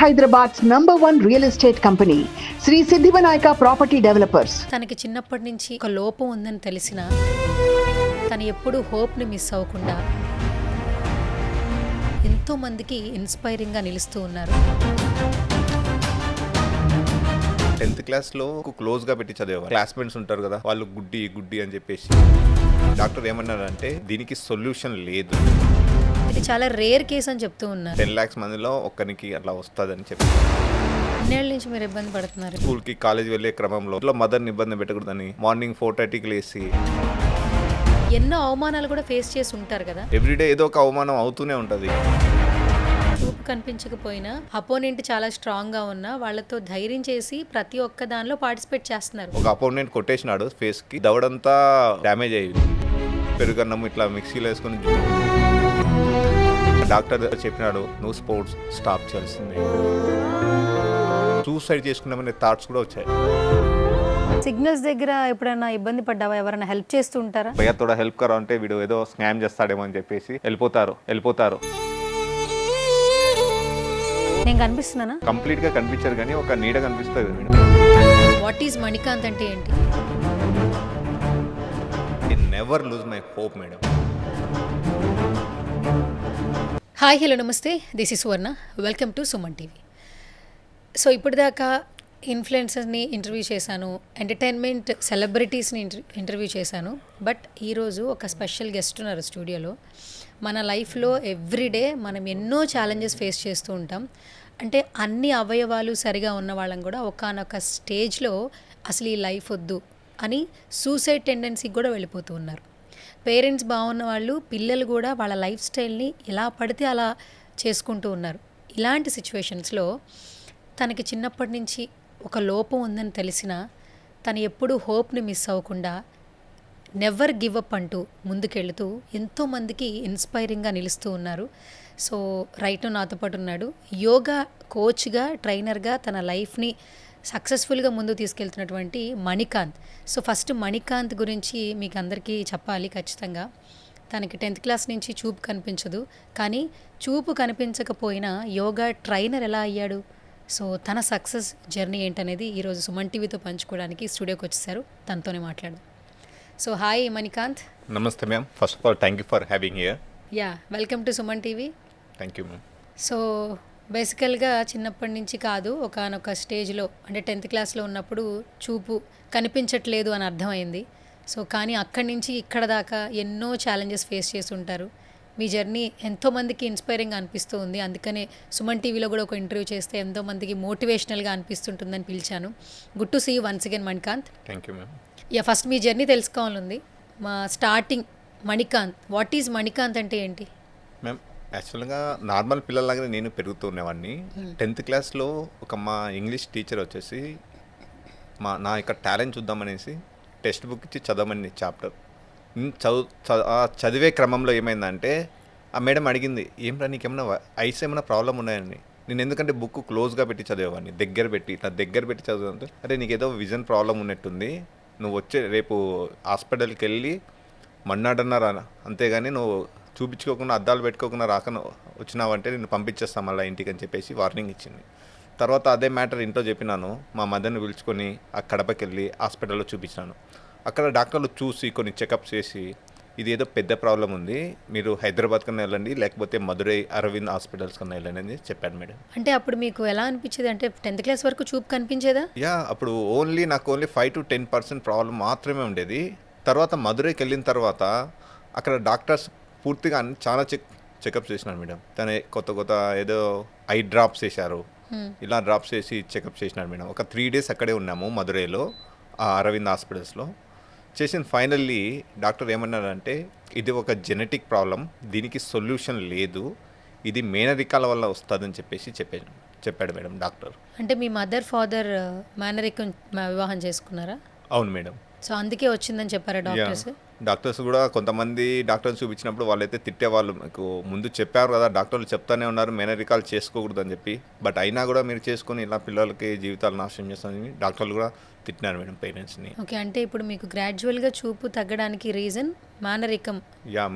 Hyderabad's #1 real estate company, Sri Siddhivanayaka Property Developers. తనకి చిన్నప్పటి నుంచి ఒక లోపం ఉందని తెలిసినా తను ఎప్పుడూ హోప్ని మిస్ అవ్వకుండా ఎంతో మందికి ఇన్స్పైరింగ్గా నిలుస్తూ ఉన్నారు. 10th క్లాస్లో క్లోజ్గా పెట్టి చదివేవారు. క్లాస్మేట్స్ ఉంటారు కదా, వాళ్ళు గుడ్డి అని చెప్పేసి డాక్టర్ ఏమన్నారంటే దీనికి సొల్యూషన్ లేదు, ఇది చాలా రేర్ కేసు అని చెప్తూ ఉన్నారు. 10 lakhs మందిలో ఒక్కరికి అట్లా వస్తుందని చెప్పి. ఇన్నేళ్ళ నుంచి మీరు ఇబ్బంది పడుతున్నారు. స్కూల్కి కాలేజ్ వెళ్ళే క్రమంలో ఇంట్లో మదర్ని ఇబ్బంది పెట్టకూడదని మార్నింగ్ 4:30కి లేసి ఎన్నో అవమానాలు కూడా ఫేస్ చేసి ఉంటారు కదా. ఎవ్రీడే ఏదో ఒక అవమానం అవుతూనే ఉంటుంది. చూపు కనిపించకపోయినా అపోనెంట్ చాలా స్ట్రాంగ్గా ఉన్నా వాళ్ళతో ధైర్యం చేసి ప్రతి ఒక్క దానిలో పార్టిసిపేట్ చేస్తున్నారు. ఒక అపోనెంట్ కొట్టేసినాడు ఫేస్కి, దవడంతా డ్యామేజ్ అయ్యింది. పెరుగన్నము ఇట్లా మిక్సీలో వేసుకుని డాక్టర్ చెప్పినాడు నువ్వు స్పోర్ట్స్ స్టాప్ చేయాల్సిందే. సూసైడ్ చేసుకున్నామనే థాట్స్ కూడా వచ్చాయి. సిగ్నల్స్ దగ్గర ఎప్పుడైనా ఇబ్బంది పడ్డావా? ఎవరైనా హెల్ప్ చేస్తూ ఉంటారా? భయ్యా తోడా హెల్ప్ కరా అంటే వీడు ఏదో స్కామ్ చేస్తాడేమో అని చెప్పేసి వెళ్ళిపోతారు. నేను కనిపిస్తున్నానా? కంప్లీట్ గా కనిపించారు కానీ ఒక నీడ కనిపిస్తుంది. వాట్ ఈజ్ మణికాంత్ అంటే ఏంటి? Never lose my hope madam. Hi hello నమస్తే, this is Suvarna, welcome to Suman TV. So ఇప్పటిదాకా ఇన్ఫ్లుయెన్సర్ని ఇంటర్వ్యూ చేశాను, ఎంటర్టైన్మెంట్ సెలబ్రిటీస్ని ఇంటర్వ్యూ చేశాను. బట్ ఈరోజు ఒక స్పెషల్ గెస్ట్ ఉన్నారు స్టూడియోలో. మన లైఫ్లో ఎవ్రీడే మనం ఎన్నో ఛాలెంజెస్ ఫేస్ చేస్తూ ఉంటాం. అంటే అన్ని అవయవాలు సరిగా ఉన్న వాళ్ళని కూడా ఒకానొక స్టేజ్లో అసలు ఈ లైఫ్ వద్దు అని సూసైడ్ టెండెన్సీకి కూడా వెళ్ళిపోతూ ఉన్నారు. పేరెంట్స్ బాగున్న వాళ్ళు, పిల్లలు కూడా వాళ్ళ లైఫ్ స్టైల్ని ఎలా పడితే అలా చేసుకుంటూ ఉన్నారు. ఇలాంటి సిచ్యువేషన్స్లో తనకి చిన్నప్పటి నుంచి ఒక లోపం ఉందని తెలిసినా తను ఎప్పుడూ హోప్ని మిస్ అవ్వకుండా నెవర్ గివ్ అప్ అంటూ ముందుకెళ్తూ ఎంతోమందికి ఇన్స్పైరింగ్గా నిలుస్తూ ఉన్నారు. సో రైట్ నాతో పాటు ఉన్నాడు. యోగా కోచ్గా, ట్రైనర్గా తన లైఫ్ని సక్సెస్ఫుల్గా ముందుకు తీసుకెళ్తున్నటువంటి మణికాంత్. సో ఫస్ట్ మణికాంత్ గురించి మీకు అందరికీ చెప్పాలి ఖచ్చితంగా. తనకి 10th క్లాస్ నుంచి చూపు కనిపించదు, కానీ చూపు కనిపించకపోయినా యోగా ట్రైనర్ ఎలా అయ్యాడు, సో తన సక్సెస్ జర్నీ ఏంటనేది ఈరోజు సుమన్ టీవీతో పంచుకోవడానికి స్టూడియోకి వచ్చేసారు. తనతోనే మాట్లాడదాం. So hi Manikanth. నమస్తే ma'am. First of all thank you for having here. Yeah, welcome to Suman TV. Thank you ma'am. So బేసికల్గా చిన్నప్పటి నుంచి కాదు, ఒకానొక స్టేజ్లో అంటే 10th క్లాస్లో ఉన్నప్పుడు చూపు కనిపించట్లేదు అని అర్థమైంది. సో కానీ అక్కడి నుంచి ఇక్కడ దాకా ఎన్నో ఛాలెంజెస్ ఫేస్ చేసి ఉంటారు. మీ జర్నీ ఎంతోమందికి ఇన్స్పైరింగ్గా అనిపిస్తూ ఉంది. అందుకనే సుమన్ టీవీలో కూడా ఒక ఇంటర్వ్యూ చేస్తే ఎంతోమందికి మోటివేషనల్గా అనిపిస్తుంటుందని పిలిచాను. Good to see you once again Manikanth. Thank you ma'am. Yeah, first మీ జర్నీ తెలుసుకోవాలంది. మా starting Manikanth, what is Manikanth అంటే ఏంటి? మ్యామ్ యాక్చువల్గా నార్మల్ పిల్లలాగానే నేను పెరుగుతూ ఉండేవాడిని. 10th క్లాస్లో ఒక మా ఇంగ్లీష్ టీచర్ వచ్చేసి నా యొక్క టాలెంట్ చూద్దామనేసి టెక్స్ట్ బుక్ ఇచ్చి చదవమని చాప్టర్ చదివే క్రమంలో ఏమైందంటే ఆ మేడం అడిగింది, ఏమరా నీకేమన్నా ఐస్ ఏమైనా ప్రాబ్లం ఉన్నాయని. నేను ఎందుకంటే బుక్ క్లోజ్గా పెట్టి చదివేవాడిని, దగ్గర పెట్టి చదివంటే, అరే నీకేదో విజన్ ప్రాబ్లం ఉన్నట్టుంది, నువ్వు రేపు హాస్పిటల్కి వెళ్ళి మన్నాడన్నారా, అంతేగాని నువ్వు చూపించుకోకుండా అద్దాలు పెట్టుకోకుండా వచ్చినావంటే నేను పంపించేస్తాను మళ్ళీ ఇంటికి అని చెప్పేసి వార్నింగ్ ఇచ్చింది. తర్వాత అదే మ్యాటర్ ఇంట్లో చెప్పినాను. మా మదర్ని పిలుచుకొని ఆ కడపకి వెళ్ళి హాస్పిటల్లో చూపించినాను. అక్కడ డాక్టర్లు చూసి కొన్ని చెకప్ చేసి ఇది ఏదో పెద్ద ప్రాబ్లం ఉంది, మీరు హైదరాబాద్ కన్నా వెళ్ళండి, లేకపోతే మధురై అరవింద్ హాస్పిటల్స్ కన్నా వెళ్ళండి అని చెప్పాను మేడం. అంటే అప్పుడు మీకు ఎలా అనిపించేది? అంటే 10th క్లాస్ వరకు చూపు కనిపించేదా? యా, అప్పుడు నాకు ఓన్లీ 5 to 10% ప్రాబ్లం మాత్రమే ఉండేది. తర్వాత మధురైకి వెళ్ళిన తర్వాత అక్కడ డాక్టర్స్ పూర్తిగా చాలా చెకప్ చేసినారు మేడం. తను కొత్త ఏదో ఐ డ్రాప్స్ వేశారు, ఇలా డ్రాప్స్ వేసి చెకప్ చేసినారు మేడం. ఒక 3 days అక్కడే ఉన్నాము మధురైలో, ఆ అరవింద్ హాస్పిటల్స్లో. చేసిన ఫైనల్లీ డాక్టర్ ఏమన్నారంటే ఇది ఒక జెనెటిక్ ప్రాబ్లం, దీనికి సొల్యూషన్ లేదు, ఇది మేనరికాల వల్ల వస్తుందని చెప్పేసి చెప్పాడు మేడం డాక్టర్. అంటే మీ మదర్ ఫాదర్ మేనరికం వివాహం చేసుకున్నారా? అవును మేడం. సో అందుకే వచ్చిందని చెప్పారా డాక్టర్స్? డాక్టర్స్ కూడా కొంతమంది డాక్టర్స్ చూపించినప్పుడు వాళ్ళైతే తిట్టేవాళ్ళు, మీకు ముందు చెప్పారు కదా, డాక్టర్లు చెప్తానే ఉన్నారు మేనరికాలు చేసుకోకూడదు అని చెప్పి, బట్ అయినా కూడా మీరు చేసుకొని ఇలా పిల్లలకి జీవితాలు నాశనం చేస్తారని డాక్టర్లు కూడా తిట్టినారు మేడం పేరెంట్స్ని. ఓకే, అంటే ఇప్పుడు మీకు గ్రాడ్యువల్గా చూపు తగ్గడానికి రీజన్ మేనరికం?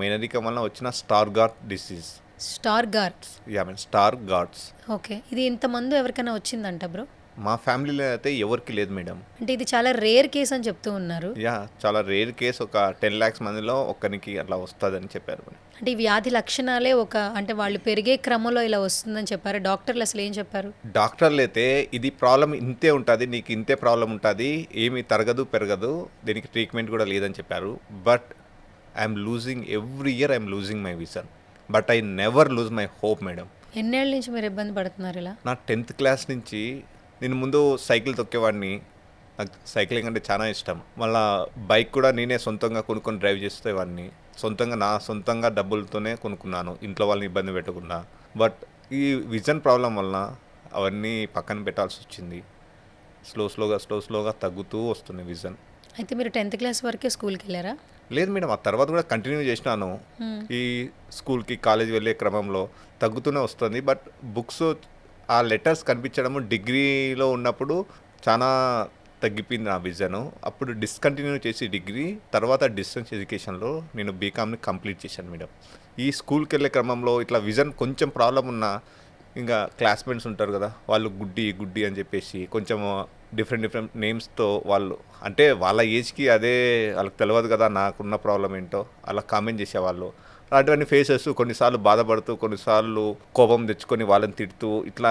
మేనరికం వల్ల వచ్చిన Stargardt disease. Star guards. Yeah madam, star guards. Okay. ఇది ఇంతమంది ఎవరికైనా వచ్చిందంట బ్రో? మా ఫ్యామిలీలో అయితే ఎవరికి లేదు మేడం. అంటే ఇది చాలా రేర్ కేస్ అని చెప్తూ ఉన్నారు. యా, చాలా రేర్ కేసు. ఒక 10 lakhs మందిలో ఒక్కరికి అట్లా వస్తుందని చెప్పారు మేడం. అంటే ఈ వ్యాధి లక్షణాలే అంటే వాళ్ళు పెరిగే క్రమంలో ఇలా వస్తుందని చెప్పారు. డాక్టర్లు అసలు ఏం చెప్పారు? డాక్టర్లు అయితే ఇది ప్రాబ్లం ఇంతే ఉంటుంది, నీకు ఇంతే ప్రాబ్లం ఉంటుంది, ఏమీ తరగదు పెరగదు, దీనికి ట్రీట్మెంట్ కూడా లేదని చెప్పారు. But I'm losing every year, I'm losing my vision. But I never lose my hope madam. ఎన్నేళ్ళ నుంచి మీరు ఇబ్బంది పడుతున్నారు ఇలా? నా 10th class నుంచి. నేను ముందు సైకిల్ తొక్కేవాడిని, నాకు సైక్లింగ్ అంటే చాలా ఇష్టం. మళ్ళీ బైక్ కూడా నేనే సొంతంగా కొనుక్కొని డ్రైవ్ చేసేవాడిని. సొంతంగా డబ్బులతోనే కొనుక్కున్నాను, ఇంట్లో వాళ్ళని ఇబ్బంది పెట్టకుండా. బట్ ఈ విజన్ ప్రాబ్లం వలన అవన్నీ పక్కన పెట్టాల్సి వచ్చింది. స్లోగా తగ్గుతూ వస్తుంది విజన్. అయితే మీరు 10th క్లాస్ వరకే స్కూల్కి వెళ్ళారా? లేదు మేడం, ఆ తర్వాత కూడా కంటిన్యూ చేసినాను. ఈ స్కూల్కి కాలేజ్ వెళ్ళే క్రమంలో తగ్గుతూనే వస్తుంది. బట్ బుక్స్ ఆ లెటర్స్ కనిపించడము డిగ్రీలో ఉన్నప్పుడు చాలా తగ్గిపోయింది నా విజన్. అప్పుడు డిస్కంటిన్యూ చేసి డిగ్రీ తర్వాత డిస్టెన్స్ ఎడ్యుకేషన్లో నేను బీకామ్ని కంప్లీట్ చేశాను మేడం. ఈ స్కూల్కి వెళ్ళే క్రమంలో ఇట్లా విజన్ కొంచెం ప్రాబ్లం ఉన్నా ఇంకా క్లాస్మేట్స్ ఉంటారు కదా, వాళ్ళు గుడ్డి అని చెప్పేసి కొంచెం డిఫరెంట్ నేమ్స్తో వాళ్ళు, అంటే వాళ్ళ ఏజ్కి అదే వాళ్ళకి తెలియదు కదా నాకున్న ప్రాబ్లం ఏంటో, అలా కామెంట్ చేసేవాళ్ళు. అలాంటివన్నీ ఫేస్ చేస్తూ కొన్నిసార్లు బాధపడుతూ, కొన్నిసార్లు కోపం తెచ్చుకొని వాళ్ళని తిడుతూ ఇట్లా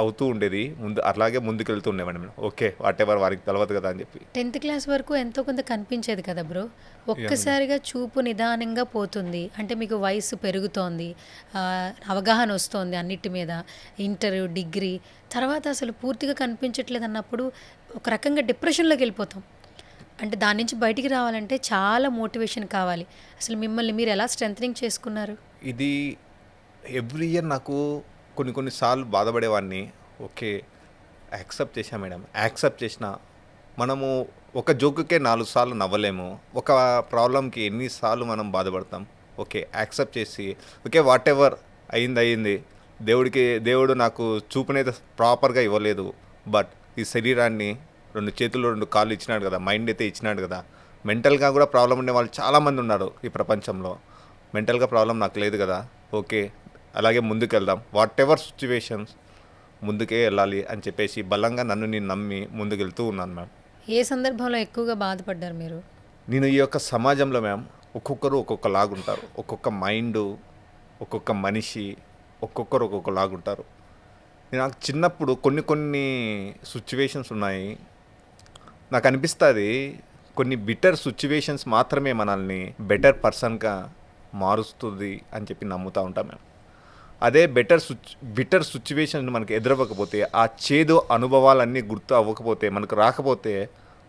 అవుతూ ఉండేది. అలాగే ముందుకెళ్తుండే మేడం. ఓకే, వాటెవర్, వారికి తెలియదు కదా అని చెప్పి. 10th క్లాస్ వరకు ఎంతో కొంత కనిపించేది కదా బ్రో. ఒక్కసారిగా చూపు నిదానంగా పోతుంది, అంటే మీకు వయసు పెరుగుతోంది, అవగాహన వస్తుంది అన్నిటి మీద, ఇంటర్ డిగ్రీ తర్వాత అసలు పూర్తిగా కనిపించట్లేదు అన్నప్పుడు ఒక రకంగా డిప్రెషన్లోకి వెళ్ళిపోతాం. అంటే దాని నుంచి బయటికి రావాలంటే చాలా మోటివేషన్ కావాలి. అసలు మిమ్మల్ని మీరు ఎలా స్ట్రెంథనింగ్ చేసుకున్నారు? ఇది ఎవ్రీ ఇయర్ నాకు కొన్నిసార్లు బాధపడేవాడిని. ఓకే, యాక్సెప్ట్ చేశా మేడం. యాక్సెప్ట్ చేసిన మనము ఒక జోకుకే 4 సార్లు నవ్వలేము, ఒక ప్రాబ్లంకి ఎన్నిసార్లు మనం బాధపడతాం. ఓకే, యాక్సెప్ట్ చేసి ఓకే వాటెవర్ అయింది. దేవుడు నాకు చూపునైతే ప్రాపర్గా ఇవ్వలేదు, బట్ ఈ శరీరాన్ని 2 చేతులు 2 కాళ్ళు ఇచ్చినాడు కదా, మైండ్ అయితే ఇచ్చినాడు కదా. మెంటల్గా కూడా ప్రాబ్లం ఉండే వాళ్ళు చాలామంది ఉన్నారు ఈ ప్రపంచంలో. మెంటల్గా ప్రాబ్లం నాకు లేదు కదా. ఓకే, అలాగే ముందుకెళ్దాం, వాటెవర్ సిచ్యువేషన్స్ ముందుకే వెళ్ళాలి అని చెప్పేసి బలంగా నన్ను నేను నమ్మి ముందుకెళ్తూ ఉన్నాను మ్యామ్. ఏ సందర్భంలో ఎక్కువగా బాధపడ్డారు మీరు? నేను ఈ యొక్క సమాజంలో మ్యామ్ ఒక్కొక్కరు ఒక్కొక్కలాగుంటారు, ఒక్కొక్క మైండు, ఒక్కొక్క మనిషి, ఒక్కొక్కరు ఒక్కొక్కలాగుంటారు. నాకు చిన్నప్పుడు కొన్ని సిచ్యువేషన్స్ ఉన్నాయి, నాకు అనిపిస్తుంది కొన్ని బిటర్ సిచ్యువేషన్స్ మాత్రమే మనల్ని బెటర్ పర్సన్గా మారుస్తుంది అని చెప్పి నమ్ముతూ ఉంటాం మేము. అదే బిటర్ సిచ్యువేషన్ మనకు ఎదురవ్వకపోతే, ఆ చేదు అనుభవాలన్నీ గుర్తు అవ్వకపోతే, మనకు రాకపోతే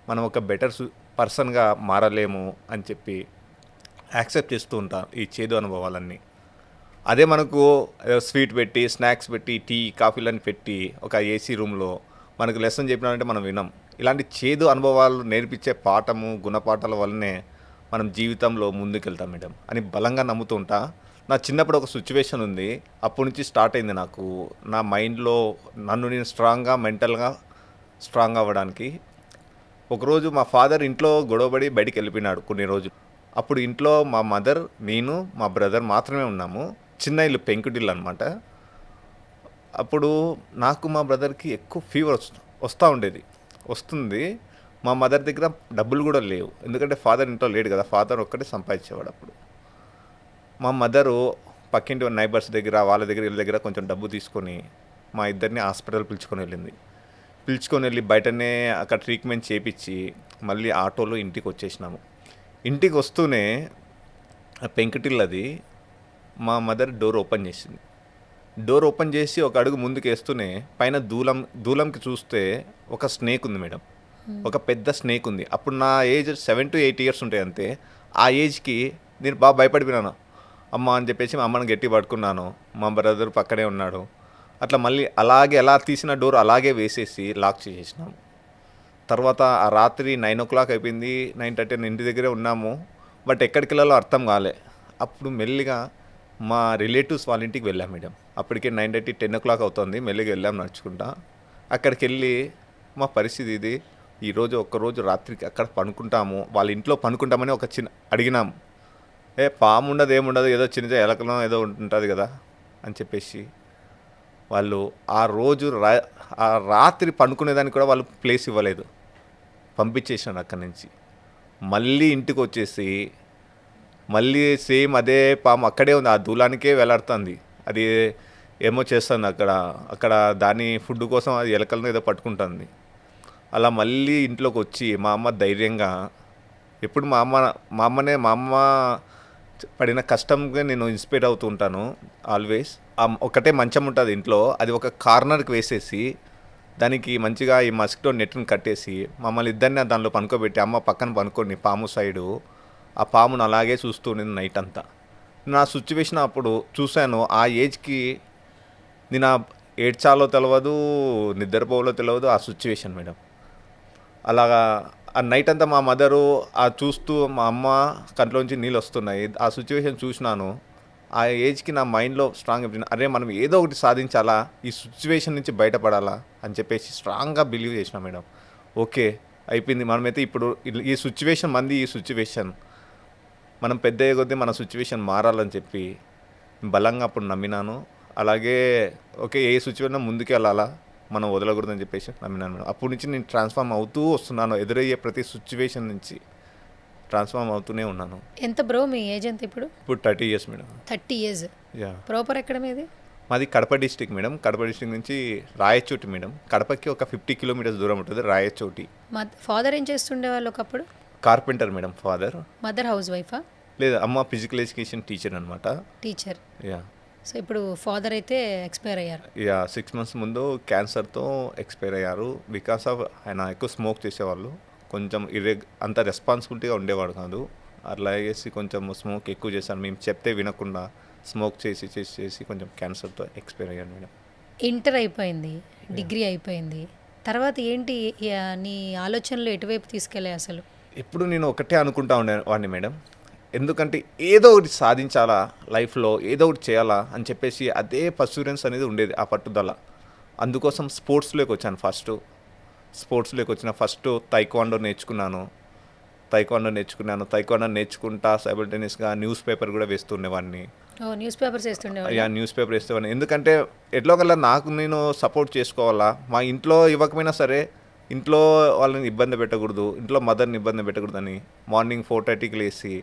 మనం ఒక బెటర్ పర్సన్గా మారలేము అని చెప్పి యాక్సెప్ట్ చేస్తూ ఉంటాం ఈ చేదు అనుభవాలన్నీ. అదే మనకు స్వీట్ పెట్టి, స్నాక్స్ పెట్టి, టీ కాఫీలని పెట్టి ఒక ఏసీ రూమ్లో మనకు లెసన్ చెప్పినారంటే మనం వినం. ఇలాంటి చేదు అనుభవాలు నేర్పించే పాఠము, గుణపాఠాల వల్లనే మనం జీవితంలో ముందుకెళ్తాం మేడం అని బలంగా నమ్ముతూ ఉంటా. నా చిన్నప్పుడు ఒక సిచ్యువేషన్ ఉంది, అప్పటి నుంచి స్టార్ట్ అయింది నాకు నా మైండ్లో నన్ను నేను మెంటల్గా స్ట్రాంగ్ అవ్వడానికి. ఒకరోజు మా ఫాదర్ ఇంట్లో గొడవపడి బయటికి వెళ్ళిపోయినాడు కొన్ని రోజులు. అప్పుడు ఇంట్లో మా మదర్, నేను, మా బ్రదర్ మాత్రమే ఉన్నాము. చిన్న ఇల్లు, పెంకుటిల్లు అనమాట. అప్పుడు నాకు మా బ్రదర్కి ఎక్కువ ఫీవర్ వస్తుంది. మా మదర్ దగ్గర డబ్బులు కూడా లేవు, ఎందుకంటే ఫాదర్ ఇంట్లో లేడు కదా, ఫాదర్ ఒక్కటే సంపాదించేవాడు. అప్పుడు మా మదరు పక్కింటి నైబర్స్ దగ్గర, వాళ్ళ దగ్గర కొంచెం డబ్బు తీసుకొని మా ఇద్దరిని హాస్పిటల్ పిలుచుకొని వెళ్ళి బయటనే అక్కడ ట్రీట్మెంట్ చేయించి మళ్ళీ ఆటోలో ఇంటికి వచ్చేసినాము. ఇంటికి వస్తూనే పెంకుటిల్లది మా మదర్ డోర్ ఓపెన్ చేసి ఒక అడుగు ముందుకు వేస్తూనే పైన దూలంకి చూస్తే ఒక స్నేక్ ఉంది మేడం, ఒక పెద్ద స్నేక్ ఉంది. అప్పుడు నా ఏజ్ 7 to 8 years ఉంటాయి అంతే. ఆ ఏజ్కి నేను బాగా భయపడిపోయినాను. అమ్మ అని చెప్పేసి మా అమ్మని గట్టి పట్టుకున్నాను, మా బ్రదర్ పక్కనే ఉన్నాడు. అట్లా మళ్ళీ అలాగే ఎలా తీసిన డోర్ అలాగే వేసేసి లాక్ చేసేసినాము. తర్వాత ఆ రాత్రి 9 o'clock అయిపోయింది, 9:30 ఇంటి దగ్గరే ఉన్నాము. బట్ ఎక్కడికి వెళ్ళాలో అర్థం కాలే. అప్పుడు మెల్లిగా మా రిలేటివ్స్ వాళ్ళ ఇంటికి వెళ్ళాం మేడం. అప్పటికే 9:30, 10 o'clock అవుతుంది. మెల్లిగా వెళ్ళాం నడుచుకుంటా. అక్కడికి వెళ్ళి మా పరిస్థితి ఇది, ఈరోజు ఒక్కరోజు రాత్రికి అక్కడ పనుకుంటాము, వాళ్ళ ఇంట్లో పనుకుంటామని ఒక చిన్న అడిగినాము. పాము ఉండదు ఏముండదు, ఏదో చిన్న చిన్న ఎలకలం ఏదో ఉంటుంది కదా అని చెప్పేసి వాళ్ళు ఆ రోజు ఆ రాత్రి పండుకునేదానికి కూడా వాళ్ళు ప్లేస్ ఇవ్వలేదు, పంపించేసినాను అక్కడి నుంచి. మళ్ళీ ఇంటికి వచ్చేసి మళ్ళీ సేమ్ అదే పాము అక్కడే ఉంది, ఆ దూలానికే వేలాడుతుంది. అది ఏమో చేస్తుంది అక్కడ దాని ఫుడ్ కోసం అది ఎలకలను ఏదో పట్టుకుంటుంది. అలా మళ్ళీ ఇంట్లోకి వచ్చి మా అమ్మ ధైర్యంగా, ఎప్పుడు మా అమ్మ పడిన కష్టంగా నేను ఇన్స్పైర్ అవుతూ ఉంటాను ఆల్వేస్. ఒకటే మంచం ఉంటుంది ఇంట్లో, అది ఒక కార్నర్కి వేసేసి దానికి మంచిగా ఈ మస్కిటో నెట్ని కట్టేసి మమ్మల్ని ఇద్దరిని దానిలో పనుకోబెట్టి అమ్మ పక్కన పనుకోండి పాము సైడు, ఆ పామును అలాగే చూస్తూ నేను నైట్ అంతా. నా సిచ్యువేషన్ అప్పుడు చూశాను. ఆ ఏజ్కి నేను ఏడ్చాలో తెలియదు, నిద్రపోవాలో తెలియదు, ఆ సిచ్యువేషన్ మేడం. అలాగా ఆ నైట్ అంతా మా మదరు ఆ చూస్తూ మా అమ్మ కంట్లోంచి నీళ్ళు వస్తున్నాయి. ఆ సిచ్యువేషన్ చూసినాను. ఆ ఏజ్కి నా మైండ్లో స్ట్రాంగ్ అయిపోయింది, అరే మనం ఏదో ఒకటి సాధించాలా, ఈ సిచ్యువేషన్ నుంచి బయటపడాలా అని చెప్పేసి స్ట్రాంగ్గా బిలీవ్ చేసిన మేడం. ఓకే అయిపోయింది, మనమైతే ఇప్పుడు ఈ సిచ్యువేషన్ ఈ సిచ్యువేషన్ మనం పెద్ద అయ్యే కొద్దీ మన సిచ్యువేషన్ మారాలని చెప్పి బలంగా అప్పుడు నమ్మినాను. అలాగే ఓకే ఏ సిచ్యువేషన్ ముందుకు వెళ్ళాలా, మనం వదలకూడదని చెప్పేసి నమ్మినాను మేడం. అప్పటి నుంచి నేను ట్రాన్స్ఫార్మ్ అవుతూ వస్తున్నాను, ఎదురయ్యే ప్రతి సిచ్యువేషన్ నుంచి ట్రాన్స్ఫార్మ్ అవుతూనే ఉన్నాను. ఎంత బ్రో మీ ఏజ్ ఎంత ఇప్పుడు? ఇప్పుడు 30 years madam. 30 years. Yeah. Proper ఎక్కడ మీది? మాది Kadapa district madam. Kadapa district నుంచి రాయచోటి మేడం. కడపకి ఒక 50 kilometers దూరం ఉంటుంది రాయచోటి. మా ఫాదర్ ఏం చేస్తుండే వాళ్ళు ఒకప్పుడు? Carpenter madam father. Mother house వైఫా? లేదు, అమ్మ ఫిజికల్ ఎడ్యుకేషన్ టీచర్ అనమాట. టీచర్. యా. సో ఇప్పుడు ఫాదర్ అయితే ఎక్స్పైర్ అయ్యారు. యా 6 months ముందు క్యాన్సర్తో ఎక్స్పైర్ అయ్యారు. బికాస్ ఆఫ్ ఆయన ఎక్కువ స్మోక్ చేసేవాళ్ళు, కొంచెం అంత రెస్పాన్సిబిలిటీగా ఉండేవాడు కాదు. అట్లా చేసి కొంచెం స్మోక్ ఎక్కువ చేశాను, మేము చెప్తే వినకుండా స్మోక్ చేసి కొంచెం క్యాన్సర్తో ఎక్స్పైర్ అయ్యాడు మేడం. ఇంటర్ అయిపోయింది, డిగ్రీ అయిపోయింది, తర్వాత ఏంటి నీ ఆలోచనలు ఎటువైపు తీసుకెళ్ళాయి అసలు? ఎప్పుడు నేను ఒకటే అనుకుంటా ఉండేవాడిని మేడం, ఎందుకంటే ఏదో ఒకటి సాధించాలా లైఫ్లో, ఏదో ఒకటి చేయాలా అని చెప్పేసి అదే పర్సూరెన్స్ అనేది ఉండేది, ఆ పట్టుదల. అందుకోసం స్పోర్ట్స్లోకి వచ్చాను. ఫస్ట్ తైక్వాండో నేర్చుకున్నాను. తైక్వాండో నేర్చుకుంటా సైమల్టేనియస్గా న్యూస్ పేపర్ కూడా వేస్తుండేవాడిని. న్యూస్ పేపర్స్ వేస్తుండేవాడిని. యా న్యూస్ పేపర్ వేసేవాడిని. ఎందుకంటే ఎట్లో కల్లా నాకు నేను సపోర్ట్ చేసుకోవాలా, మా ఇంట్లో ఇవ్వకపోయినా సరే ఇంట్లో వాళ్ళని ఇబ్బంది పెట్టకూడదు, ఇంట్లో మదర్ని ఇబ్బంది పెట్టకూడదని మార్నింగ్ 4:30కి లేచి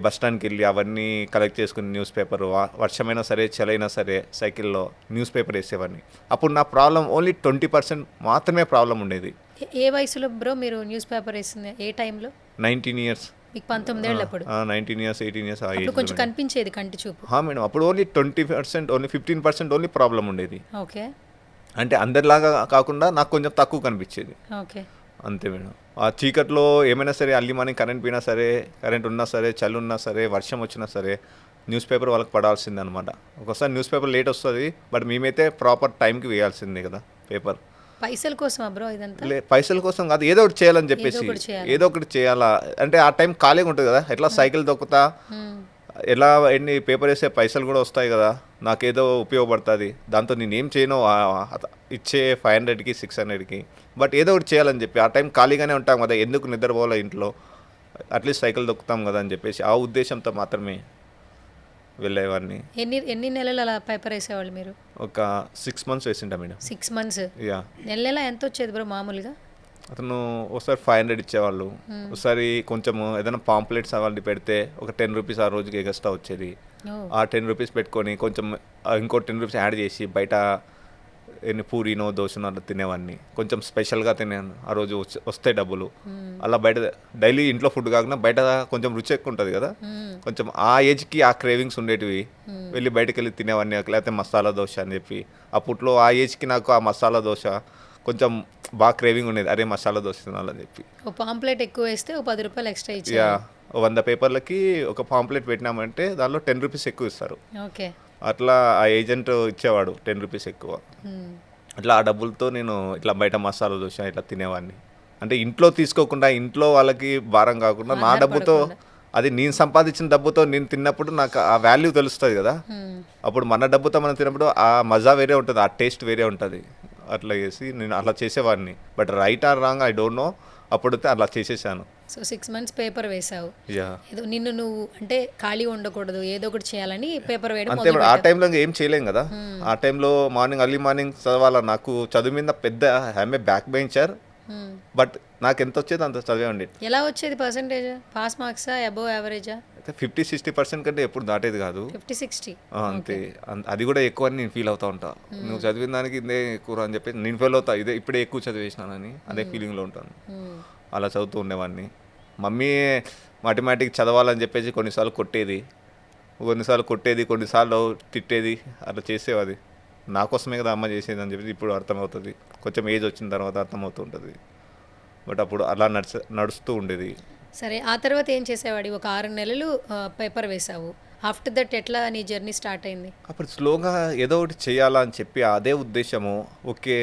బస్ స్టాండ్కి వెళ్ళి అవన్నీ కలెక్ట్ చేసుకుని న్యూస్ పేపర్, వర్షమైనా సరే చలైనా సరే సైకిల్లో న్యూస్ పేపర్ వేసేవాడిని. అప్పుడు నా ప్రాబ్లం ఓన్లీ 20% మాత్రమే ప్రాబ్లం ఉండేది. ఏ వయసులో బ్రో మీరు న్యూస్ పేపర్ వేసింది? ఏ టైంలో? 19 years. మీకు 19 ఏళ్ళు అప్పుడు? 19 years 18 years అప్పుడు కొంచెం కనిపించేది కంటి చూపు. మేడం అప్పుడు ఓన్లీ 20%, ఓన్లీ 15% ఓన్లీ ప్రాబ్లం ఉండేది. ఓకే. అంటే అందరిలాగా కాకుండా నాకు కొంచెం తక్కువ కనిపించేది. ఓకే. అంతే మేడం. ఆ చీకట్లో ఏమైనా సరే అర్లీ మార్నింగ్ కరెంట్ పోయినా సరే, కరెంట్ ఉన్నా సరే, చలి ఉన్నా సరే, వర్షం వచ్చినా సరే న్యూస్ పేపర్ వాళ్ళకి పడాల్సిందే అనమాట. ఒకసారి న్యూస్ పేపర్ లేట్ వస్తుంది, బట్ మేమైతే ప్రాపర్ టైంకి వేయాల్సిందే కదా పేపర్. పైసల కోసం బ్రో ఇదంతా? పైసల కోసం కాదు, ఏదో ఒకటి చేయాలని చెప్పేసి ఏదో ఒకటి చేయాలా. అంటే ఆ టైం ఖాళీగా ఉంటుంది కదా, ఎట్లా సైకిల్ తొక్కుతా, ఎలా ఎన్ని పేపర్ వేసే పైసలు కూడా వస్తాయి కదా, నాకేదో ఉపయోగపడుతుంది, దాంతో నేను ఏం చేయను ఇచ్చే 500కి 600కి, బట్ ఏదో ఒకటి చేయాలని చెప్పి ఆ టైం ఖాళీగానే ఉంటాం కదా, ఎందుకు నిద్రపోవాలా ఇంట్లో, అట్లీస్ట్ సైకిల్ తొక్కుతాం కదా అని చెప్పేసి ఆ ఉద్దేశంతో మాత్రమే వెళ్ళేవాడిని. ఎన్ని నెలలు అలా పేపర్ వేసేవాళ్ళు మీరు? ఒక 6 months వేసింటా మేడం. 6 months? యా. నెల ఎంత వచ్చేది బ్రో మామూలుగా? అతను ఒకసారి 500 ఇచ్చేవాళ్ళు, ఒకసారి కొంచెం ఏదైనా పాంప్లెట్స్ అవన్నీ పెడితే ఒక 10 rupees ఆ రోజుకి ఎగస్ట్రా వచ్చేది. ఆ 10 rupees పెట్టుకొని కొంచెం ఇంకో 10 rupees యాడ్ చేసి బయట పూరీనో దోశనో అట్లా తినేవాడిని, కొంచెం స్పెషల్గా తినేవాడిని ఆ రోజు వస్తాయి డబ్బులు. అలా బయట డైలీ ఇంట్లో ఫుడ్ కాకుండా బయట కొంచెం రుచి ఎక్కువ ఉంటుంది కదా, కొంచెం ఆ ఏజ్కి ఆ క్రేవింగ్స్ ఉండేటివి, వెళ్ళి బయటకు వెళ్ళి తినేవాడిని. లేకపోతే మసాలా దోశ అని చెప్పి, అప్పట్లో ఆ ఏజ్కి నాకు ఆ మసాలా దోశ కొంచెం బాగా క్రేవింగ్ ఉండేది, అరే మసాలా దోశ తినాలని చెప్పి. ఒక పాంప్లెట్ ఎక్కువ వేస్తే ఒక 10 రూపాయలు ఎక్స్ట్రా ఇచ్చి, యా 100 పేపర్లకి ఒక పాంప్లెట్ పెట్టినామంటే దానిలో 10 rupees ఎక్కువ ఇస్తారు. ఓకే. అట్లా ఆ ఏజెంట్ ఇచ్చేవాడు 10 rupees ఎక్కువ. అట్లా ఆ డబ్బులతో నేను ఇట్లా బయట మసాలా దోశ ఇట్లా తినేవాడిని. అంటే ఇంట్లో తీసుకోకుండా, ఇంట్లో వాళ్ళకి భారం కాకుండా నా డబ్బుతో, అది నేను సంపాదించిన డబ్బుతో నేను తిన్నప్పుడు నాకు ఆ వాల్యూ తెలుస్తుంది కదా, అప్పుడు మన డబ్బుతో మనం తిన్నప్పుడు ఆ మజా వేరే ఉంటుంది, ఆ టేస్ట్ వేరే ఉంటుంది. అట్లా చేసి నేను అట్లా చేసేవాడిని, but right are wrong I don't know, అప్పుడైతే అట్లా చేసేసాను. సో 6 మంత్స్ పేపర్ వేసావు. యా ఏదో నిన్ను నువ్వు అంటే ఖాళీ ఉండకూడదు, ఏదో ఒకటి చేయాలని పేపర్ వేయడం అంతే మేడం. ఆ టైంలో ఇంకా ఏం చేయలేం కదా. ఆ టైంలో అర్లీ మార్నింగ్ చదవాలా. నాకు చదువు మీద పెద్ద I'm a back bencher, but నాకు ఎంత వచ్చేది అంత చదివేయండి. ఎలా వచ్చేది పర్సంటేజ్? పాస్ మార్క్సా, అబోవ్ యావరేజా? అయితే 50-60% కంటే ఎప్పుడు దాటేది కాదు. 50-60 అంతే. అది కూడా ఎక్కువ అని నేను ఫీల్ అవుతా ఉంటా. నువ్వు చదివిన దానికి ఇదే ఎక్కువ అని చెప్పి నేను ఫీల్ అవుతా, ఇప్పుడే ఎక్కువ చదివేసినానని అదే ఫీలింగ్లో ఉంటాను. అలా చదువుతూ ఉండేవాడిని. మమ్మీ మాథమెటిక్స్ చదవాలని చెప్పేసి కొన్నిసార్లు కొట్టేది, కొన్నిసార్లు తిట్టేది, అట్లా చేసేవాది. నా కోసమే కదా అమ్మ చేసేది అని చెప్పి ఇప్పుడు అర్థమవుతుంది. కొంచెం ఏజ్ వచ్చిన తర్వాత అర్థమవుతూ ఉంటుంది. బట్ అప్పుడు అలా నడుస్తూ ఉండేది. సరే, ఆ తర్వాత ఏం చేసేవాడి? ఒక 6 నెలలు పేపర్ వేసావు. ఆఫ్టర్ దట్ ఎట్లా నీ జర్నీ స్టార్ట్ అయింది? అప్పుడు స్లోగా ఏదో ఒకటి చేయాలా అని చెప్పి అదే ఉద్దేశము. ఓకే,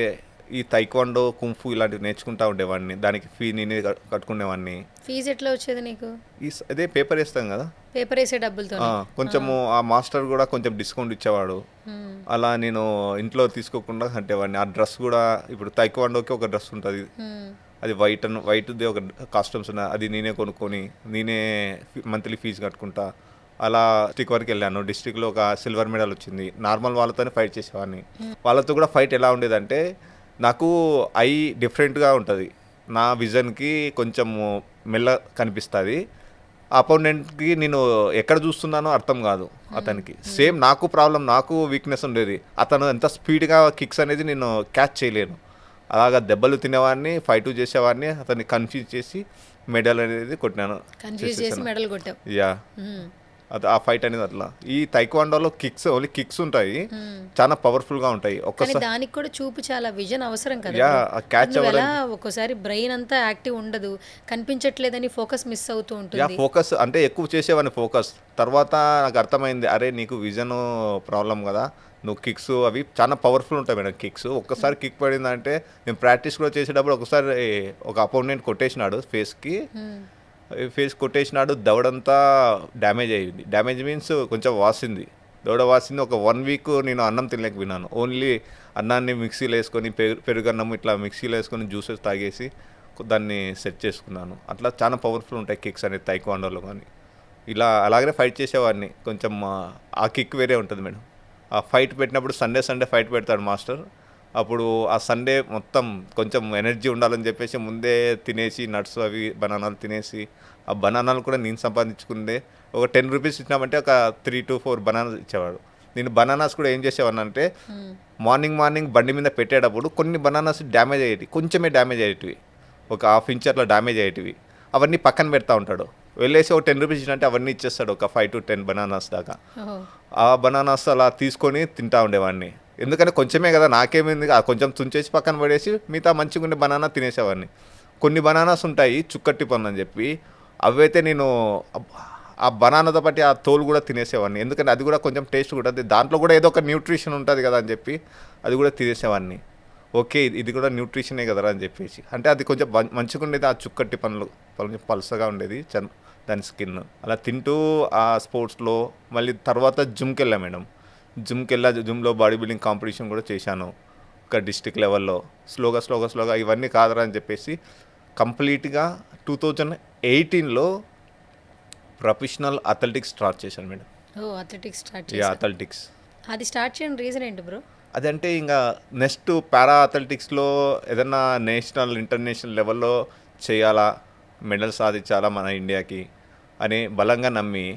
ఈ తైక్వాండో, కుంఫు ఇలాంటివి నేర్చుకుంటా ఉండేవాడిని. దానికి ఫీ నేనే కట్టుకునేవాడిని. ఫీజు ఎట్లా వచ్చేది నీకు? అదే పేపర్ వేస్తాం కదా, పేపర్ వేసే డబ్బులతో. కొంచెము ఆ మాస్టర్ కూడా కొంచెం డిస్కౌంట్ ఇచ్చేవాడు. అలా నేను ఇంట్లో తీసుకోకుండా కట్టేవాడిని. ఆ డ్రెస్ కూడా ఇప్పుడు తైక్వాండోకి ఒక డ్రెస్ ఉంటుంది, అది వైట్ది ఒక కాస్ట్యూమ్స్ ఉన్నాయి, అది నేనే కొనుక్కొని నేనే మంత్లీ ఫీజు కట్టుకుంటా. అలా డిస్ట్రిక్ట్ వరకు వెళ్ళాను. డిస్ట్రిక్ట్లో ఒక సిల్వర్ మెడల్ వచ్చింది. నార్మల్ వాళ్ళతోనే ఫైట్ చేసేవాడిని. వాళ్ళతో కూడా ఫైట్ ఎలా ఉండేదంటే, నాకు ఐ డిఫరెంట్గా ఉంటుంది. నా విజన్కి కొంచెం మెల్ల కనిపిస్తుంది. అపోనెంట్కి నేను ఎక్కడ చూస్తున్నానో అర్థం కాదు అతనికి. సేమ్ నాకు ప్రాబ్లం, నాకు వీక్నెస్ ఉండేది. అతను ఎంత స్పీడ్గా కిక్స్ అనేది నేను క్యాచ్ చేయలేను. అలాగా దెబ్బలు తినేవాడిని, ఫైట్ చేసేవాడిని. అతన్ని కన్ఫ్యూజ్ చేసి మెడల్ అనేది కొట్టినాను. యా, అది ఆ ఫైట్ అనేది అట్లా. ఈ తైక్వాండోలో ఓన్లీ కిక్స్ ఉంటాయి, చాలా పవర్ఫుల్ గా ఉంటాయి. ఒక్కసారి దానికి కూడా చూపు, చాలా విజన్ అవసరం కదా. యా, క్యాచ్ అవ్వడం. ఒక్కోసారి బ్రెయిన్ అంతా యాక్టివ్ ఉండదు, కనిపించట్లేదని ఫోకస్ మిస్ అవుతూ ఉంటుంది. యా, ఫోకస్ అంటే ఎక్కువ చేసేవాడిని ఫోకస్. తర్వాత నాకు అర్థమైంది, అరే నీకు విజన్ ప్రాబ్లం కదా, నువ్వు కిక్స్ అవి చాలా పవర్ఫుల్ ఉంటాయి మేడం. కిక్స్ ఒక్కసారి కిక్ పడిందంటే, నేను ప్రాక్టీస్ కూడా చేసేటప్పుడు ఒకసారి ఒక అపోనెంట్ కొట్టేసినాడు ఫేస్ కొట్టేసినాడు. దవడంతా డ్యామేజ్ అయ్యింది. డ్యామేజ్ మీన్స్ కొంచెం వాసింది, దవడ వాసింది. ఒక 1 వీక్ నేను అన్నం తినలేకపోయినాను. ఓన్లీ అన్నాన్ని మిక్సీలో వేసుకొని, పెరుగన్నం ఇట్లా మిక్సీలో వేసుకొని జ్యూసెస్ తాగేసి దాన్ని సెట్ చేసుకున్నాను. అట్లా చాలా పవర్ఫుల్ ఉంటాయి కిక్స్ అనేది తైక్వాండోలో. కానీ ఇలా అలాగనే ఫైట్ చేసేవాడిని. కొంచెం ఆ కిక్ వేరే ఉంటుంది మేడం. ఆ ఫైట్ పెట్టినప్పుడు సండే ఫైట్ పెడతాడు మాస్టర్. అప్పుడు ఆ సండే మొత్తం కొంచెం ఎనర్జీ ఉండాలని చెప్పేసి ముందే తినేసి నట్స్ అవి బనానాలు తినేసి, ఆ బనానాలు కూడా నేను సంపాదించుకుందే. ఒక 10 రూపీస్ ఇచ్చినామంటే ఒక 3 to 4 బనానాస్ ఇచ్చేవాడు. నేను బనానాస్ కూడా ఏం చేసేవాడిని అంటే, మార్నింగ్ బండి మీద పెట్టేటప్పుడు కొన్ని బనానాస్ డ్యామేజ్ అయ్యేవి, కొంచెమే డ్యామేజ్ అయ్యేటివి, ఒక 1/2 ఇంచ్ అట్లా డ్యామేజ్ అయ్యేటివి. అవన్నీ పక్కన పెడతా ఉంటాడు. వెళ్ళేసి ఒక 10 రూపీస్ ఇచ్చినట్టే అవన్నీ ఇచ్చేస్తాడు, ఒక 5 to 10 బనానాస్ దాకా. ఆ బనానాస్ అలా తీసుకొని తింటా ఉండేవాడిని. ఎందుకంటే కొంచెమే కదా, నాకేమైంది, కొంచెం తుంచేసి పక్కన పడేసి మిగతా మంచిగా ఉండే బనానా తినేసేవాడిని. కొన్ని బనానాస్ ఉంటాయి చుక్కట్టి పన్ను అని చెప్పి, అవైతే నేను ఆ బనానాతో పాటు ఆ తోలు కూడా తినేసేవాడిని. ఎందుకంటే అది కూడా కొంచెం టేస్ట్ ఉంటుంది, దాంట్లో కూడా ఏదో ఒక న్యూట్రిషన్ ఉంటుంది కదా అని చెప్పి అది కూడా తినేసేవాడిని. ఓకే, ఇది కూడా న్యూట్రిషనే కదరా అని చెప్పేసి. అంటే అది కొంచెం మంచిగా ఉండేది, ఆ చుక్కట్టి పనులు పలుసగా ఉండేది దాని స్కిన్. అలా తింటూ ఆ స్పోర్ట్స్లో మళ్ళీ తర్వాత జిమ్కి వెళ్ళా మేడం. జిమ్లో బాడీ బిల్డింగ్ కాంపిటీషన్ కూడా చేశాను ఒక డిస్ట్రిక్ట్ లెవెల్లో. స్లోగా ఇవన్నీ కాదరా అని చెప్పేసి కంప్లీట్గా 2018లో ప్రొఫెషనల్ అథ్లెటిక్స్ స్టార్ట్ చేశాను మేడం. అథ్లెటిక్స్ అది స్టార్ట్ చేయడం రీజన్ ఏంటి బ్రో? అదంటే ఇంకా నెక్స్ట్ పారా అథ్లెటిక్స్లో ఏదన్నా నేషనల్ ఇంటర్నేషనల్ లెవెల్లో చేయాలా, మెడల్ సాధించాలా మన ఇండియాకి అని బలంగా నమ్మి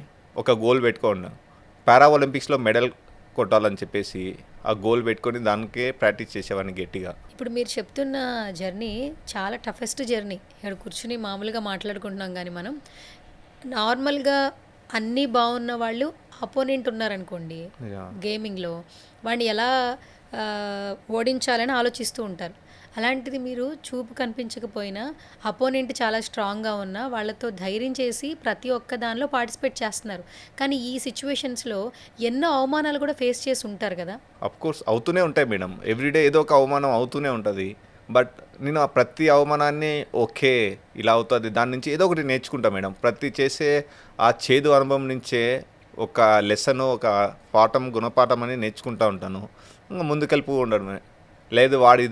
ఒక గోల్ పెట్టుకున్నాను. పారా ఒలింపిక్స్లో మెడల్ కొట్టాలని చెప్పేసి ఆ గోల్ పెట్టుకొని దానికే ప్రాక్టీస్ చేసేవాడిని గట్టిగా. ఇప్పుడు మీరు చెప్తున్న జర్నీ చాలా టఫెస్ట్ జర్నీ. ఇక్కడ కూర్చుని మామూలుగా మాట్లాడుకుంటున్నాం, కానీ మనం నార్మల్గా అన్నీ బాగున్న వాళ్ళు అపోనెంట్ ఉన్నారనుకోండి గేమింగ్లో, వాడిని ఎలా ఓడించాలని ఆలోచిస్తూ ఉంటారు. అలాంటిది మీరు చూపు కనిపించకపోయినా అపోనెంట్ చాలా స్ట్రాంగ్గా ఉన్నా వాళ్ళతో ధైర్యం చేసి ప్రతి ఒక్క దానిలో పార్టిసిపేట్ చేస్తున్నారు. కానీ ఈ సిచ్యువేషన్స్లో ఎన్నో అవమానాలు కూడా ఫేస్ చేసి ఉంటారు కదా? అఫ్కోర్స్ అవుతూనే ఉంటాయి మేడం. ఎవ్రీడే ఏదో ఒక అవమానం అవుతూనే ఉంటుంది. బట్ నేను ఆ ప్రతి అవమానాన్ని ఓకే ఇలా అవుతుంది, దాని నుంచి ఏదో ఒకటి నేర్చుకుంటా మేడం. ప్రతి చేసే ఆ చేదు అనుభవం నుంచే ఒక లెసన్, ఒక గుణపాఠం అని నేర్చుకుంటూ ఉంటాను. ఇంకా ముందుకెళ్ళిపో ఉండడమే లేదు వాడు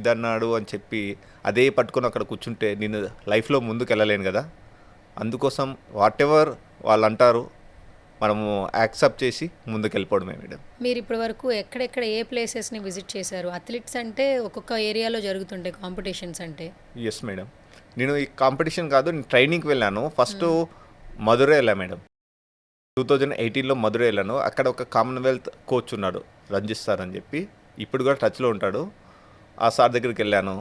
ఇదన్నాడు అని చెప్పి అదే పట్టుకొని అక్కడ కూర్చుంటే నేను లైఫ్లో ముందుకు వెళ్ళలేను కదా. అందుకోసం వాట్ ఎవర్ వాళ్ళు అంటారు మనము యాక్సెప్ట్ చేసి ముందుకు వెళ్ళిపోవడమే మేడం. మీరు ఇప్పటి వరకు ఎక్కడెక్కడ ఏ ప్లేసెస్ని విజిట్ చేశారు? అథ్లెట్స్ అంటే ఒక్కొక్క ఏరియాలో జరుగుతుంటాయి కాంపిటీషన్స్ అంటే. ఎస్ మేడం, నేను ఈ కాంపిటీషన్ కాదు, నేను ట్రైనింగ్కి వెళ్ళాను. ఫస్ట్ మధురై వెళ్ళాను మేడం. 2018లో మధురై వెళ్ళాను. అక్కడ ఒక కామన్వెల్త్ కోచ్ ఉన్నాడు, రంజిత్ సార్ అని చెప్పి, ఇప్పుడు కూడా టచ్లో ఉంటాడు. ఆ సార్ దగ్గరికి వెళ్ళాను.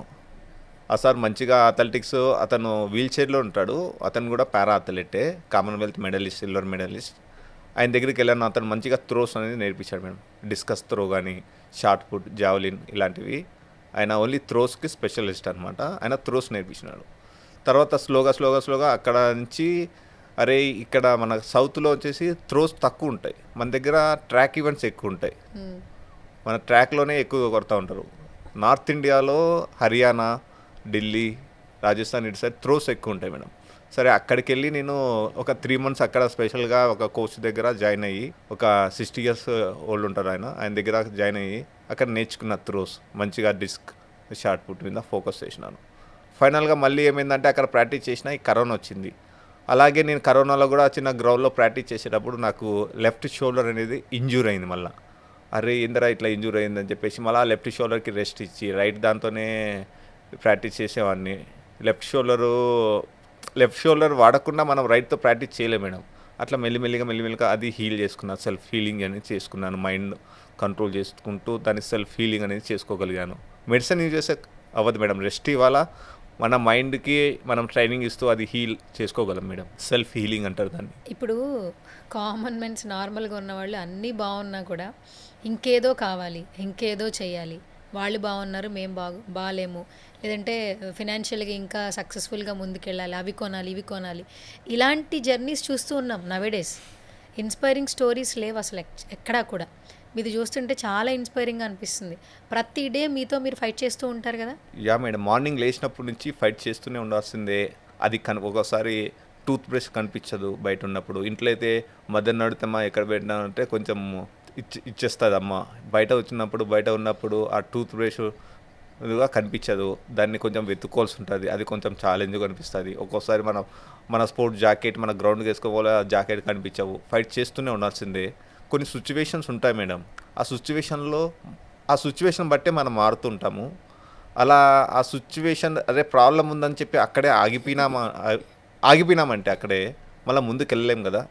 ఆ సార్ మంచిగా అథ్లెటిక్స్, అతను వీల్ చైర్లో ఉంటాడు. అతను కూడా పారా అథ్లెటే, కామన్వెల్త్ మెడలిస్ట్, సిల్వర్ మెడలిస్ట్. ఆయన దగ్గరికి వెళ్ళాను. అతను మంచిగా త్రోస్ అనేది నేర్పించాడు మేడం. డిస్కస్ త్రో కానీ, షార్ట్ పుట్, జావలిన్ ఇలాంటివి. ఆయన ఓన్లీ త్రోస్కి స్పెషలిస్ట్ అనమాట. ఆయన త్రోస్ నేర్పించినాడు. తర్వాత స్లోగా అక్కడ నుంచి అరే ఇక్కడ మన సౌత్లో వచ్చేసి త్రోస్ తక్కువ ఉంటాయి, మన దగ్గర ట్రాక్ ఈవెంట్స్ ఎక్కువ ఉంటాయి. మన ట్రాక్లోనే ఎక్కువ కొడతా ఉంటారు. నార్త్ ఇండియాలో హర్యానా, ఢిల్లీ, రాజస్థాన్ ఇటు సైడ్ త్రోస్ ఎక్కువ ఉంటాయి మేడం. సరే అక్కడికి వెళ్ళి నేను ఒక 3 months అక్కడ స్పెషల్గా ఒక కోచ్ దగ్గర జాయిన్ అయ్యి, ఒక 60 years ఓల్డ్ ఉంటారు ఆయన దగ్గర జాయిన్ అయ్యి అక్కడ నేర్చుకున్న త్రోస్, మంచిగా డిస్క్, షార్ట్ పుట్ మీద ఫోకస్ చేసినాను. ఫైనల్గా మళ్ళీ ఏమైందంటే అక్కడ ప్రాక్టీస్ చేసిన ఈ కరోనా వచ్చింది. అలాగే నేను కరోనాలో కూడా చిన్న గ్రౌండ్లో ప్రాక్టీస్ చేసేటప్పుడు నాకు లెఫ్ట్ షోల్డర్ అనేది ఇంజ్యూర్ అయింది. మళ్ళీ అరే ఏందరా ఇట్లా ఇంజ్యూర్ అయిందని చెప్పేసి మళ్ళీ లెఫ్ట్ షోల్డర్కి రెస్ట్ ఇచ్చి రైట్ దాంతోనే ప్రాక్టీస్ చేసేవాడిని. లెఫ్ట్ షోల్డర్ వాడకుండా మనం రైట్తో ప్రాక్టీస్ చేయలేము మేడం. అట్లా మెల్లిమెల్లిగా అది హీల్ చేసుకున్నాను. సెల్ఫ్ హీలింగ్ అనేది చేసుకున్నాను. మైండ్ కంట్రోల్ చేసుకుంటూ దాన్ని సెల్ఫ్ హీలింగ్ అనేది చేసుకోగలిగాను. మెడిసిన్ యూజ్ చేసే అవ్వదు మేడం, రెస్ట్ ఇవ్వాలా, మన మైండ్కి మనం ట్రైనింగ్ ఇస్తూ అది హీల్ చేసుకోగలం మేడం. సెల్ఫ్ హీలింగ్ అంటారు దాన్ని. ఇప్పుడు కామన్ మెన్స్ నార్మల్గా ఉన్నవాళ్ళు అన్నీ బాగున్నా కూడా ఇంకేదో కావాలి, ఇంకేదో చేయాలి, వాళ్ళు బాగున్నారు మేము బాగాలేము, లేదంటే ఫినాన్షియల్గా ఇంకా సక్సెస్ఫుల్గా ముందుకెళ్ళాలి, అవి కొనాలి ఇవి కొనాలి, ఇలాంటి జర్నీస్ చూస్తూ ఉన్నాం నవేడేస్. ఇన్స్పైరింగ్ స్టోరీస్ లేవు అసలు ఎక్కడా కూడా. మీది చూస్తుంటే చాలా ఇన్స్పైరింగ్గా అనిపిస్తుంది. ప్రతి డే మీతో మీరు ఫైట్ చేస్తూ ఉంటారు కదా. యా మేడం, మార్నింగ్ లేచినప్పటి నుంచి ఫైట్ చేస్తూనే ఉండాల్సిందే. అది ఒక్కోసారి టూత్ బ్రష్ కనిపించదు బయట ఉన్నప్పుడు. ఇంట్లో అయితే మదర్ నడుతామా ఎక్కడ పెట్టినామంటే కొంచెం ఇచ్చేస్తుంది అమ్మ. బయట ఉన్నప్పుడు ఆ టూత్ బ్రష్ కనిపించదు, దాన్ని కొంచెం వెతుక్కోవాల్సి ఉంటుంది. అది కొంచెం ఛాలెంజ్గా అనిపిస్తుంది. ఒక్కోసారి మన స్పోర్ట్స్ జాకెట్ మన గ్రౌండ్కి వేసుకోవాలి, ఆ జాకెట్ కనిపించవు. ఫైట్ చేస్తూనే ఉండాల్సిందే. కొన్ని సిచ్యువేషన్స్ ఉంటాయి మేడం, ఆ సిచ్యువేషన్ బట్టే మనం మారుతుంటాము. అలా ఆ సిచ్యువేషన్ అదే ప్రాబ్లం ఉందని చెప్పి అక్కడే ఆగిపోయినామంటే అక్కడే మళ్ళీ ముందుకు వెళ్ళలేం కదా.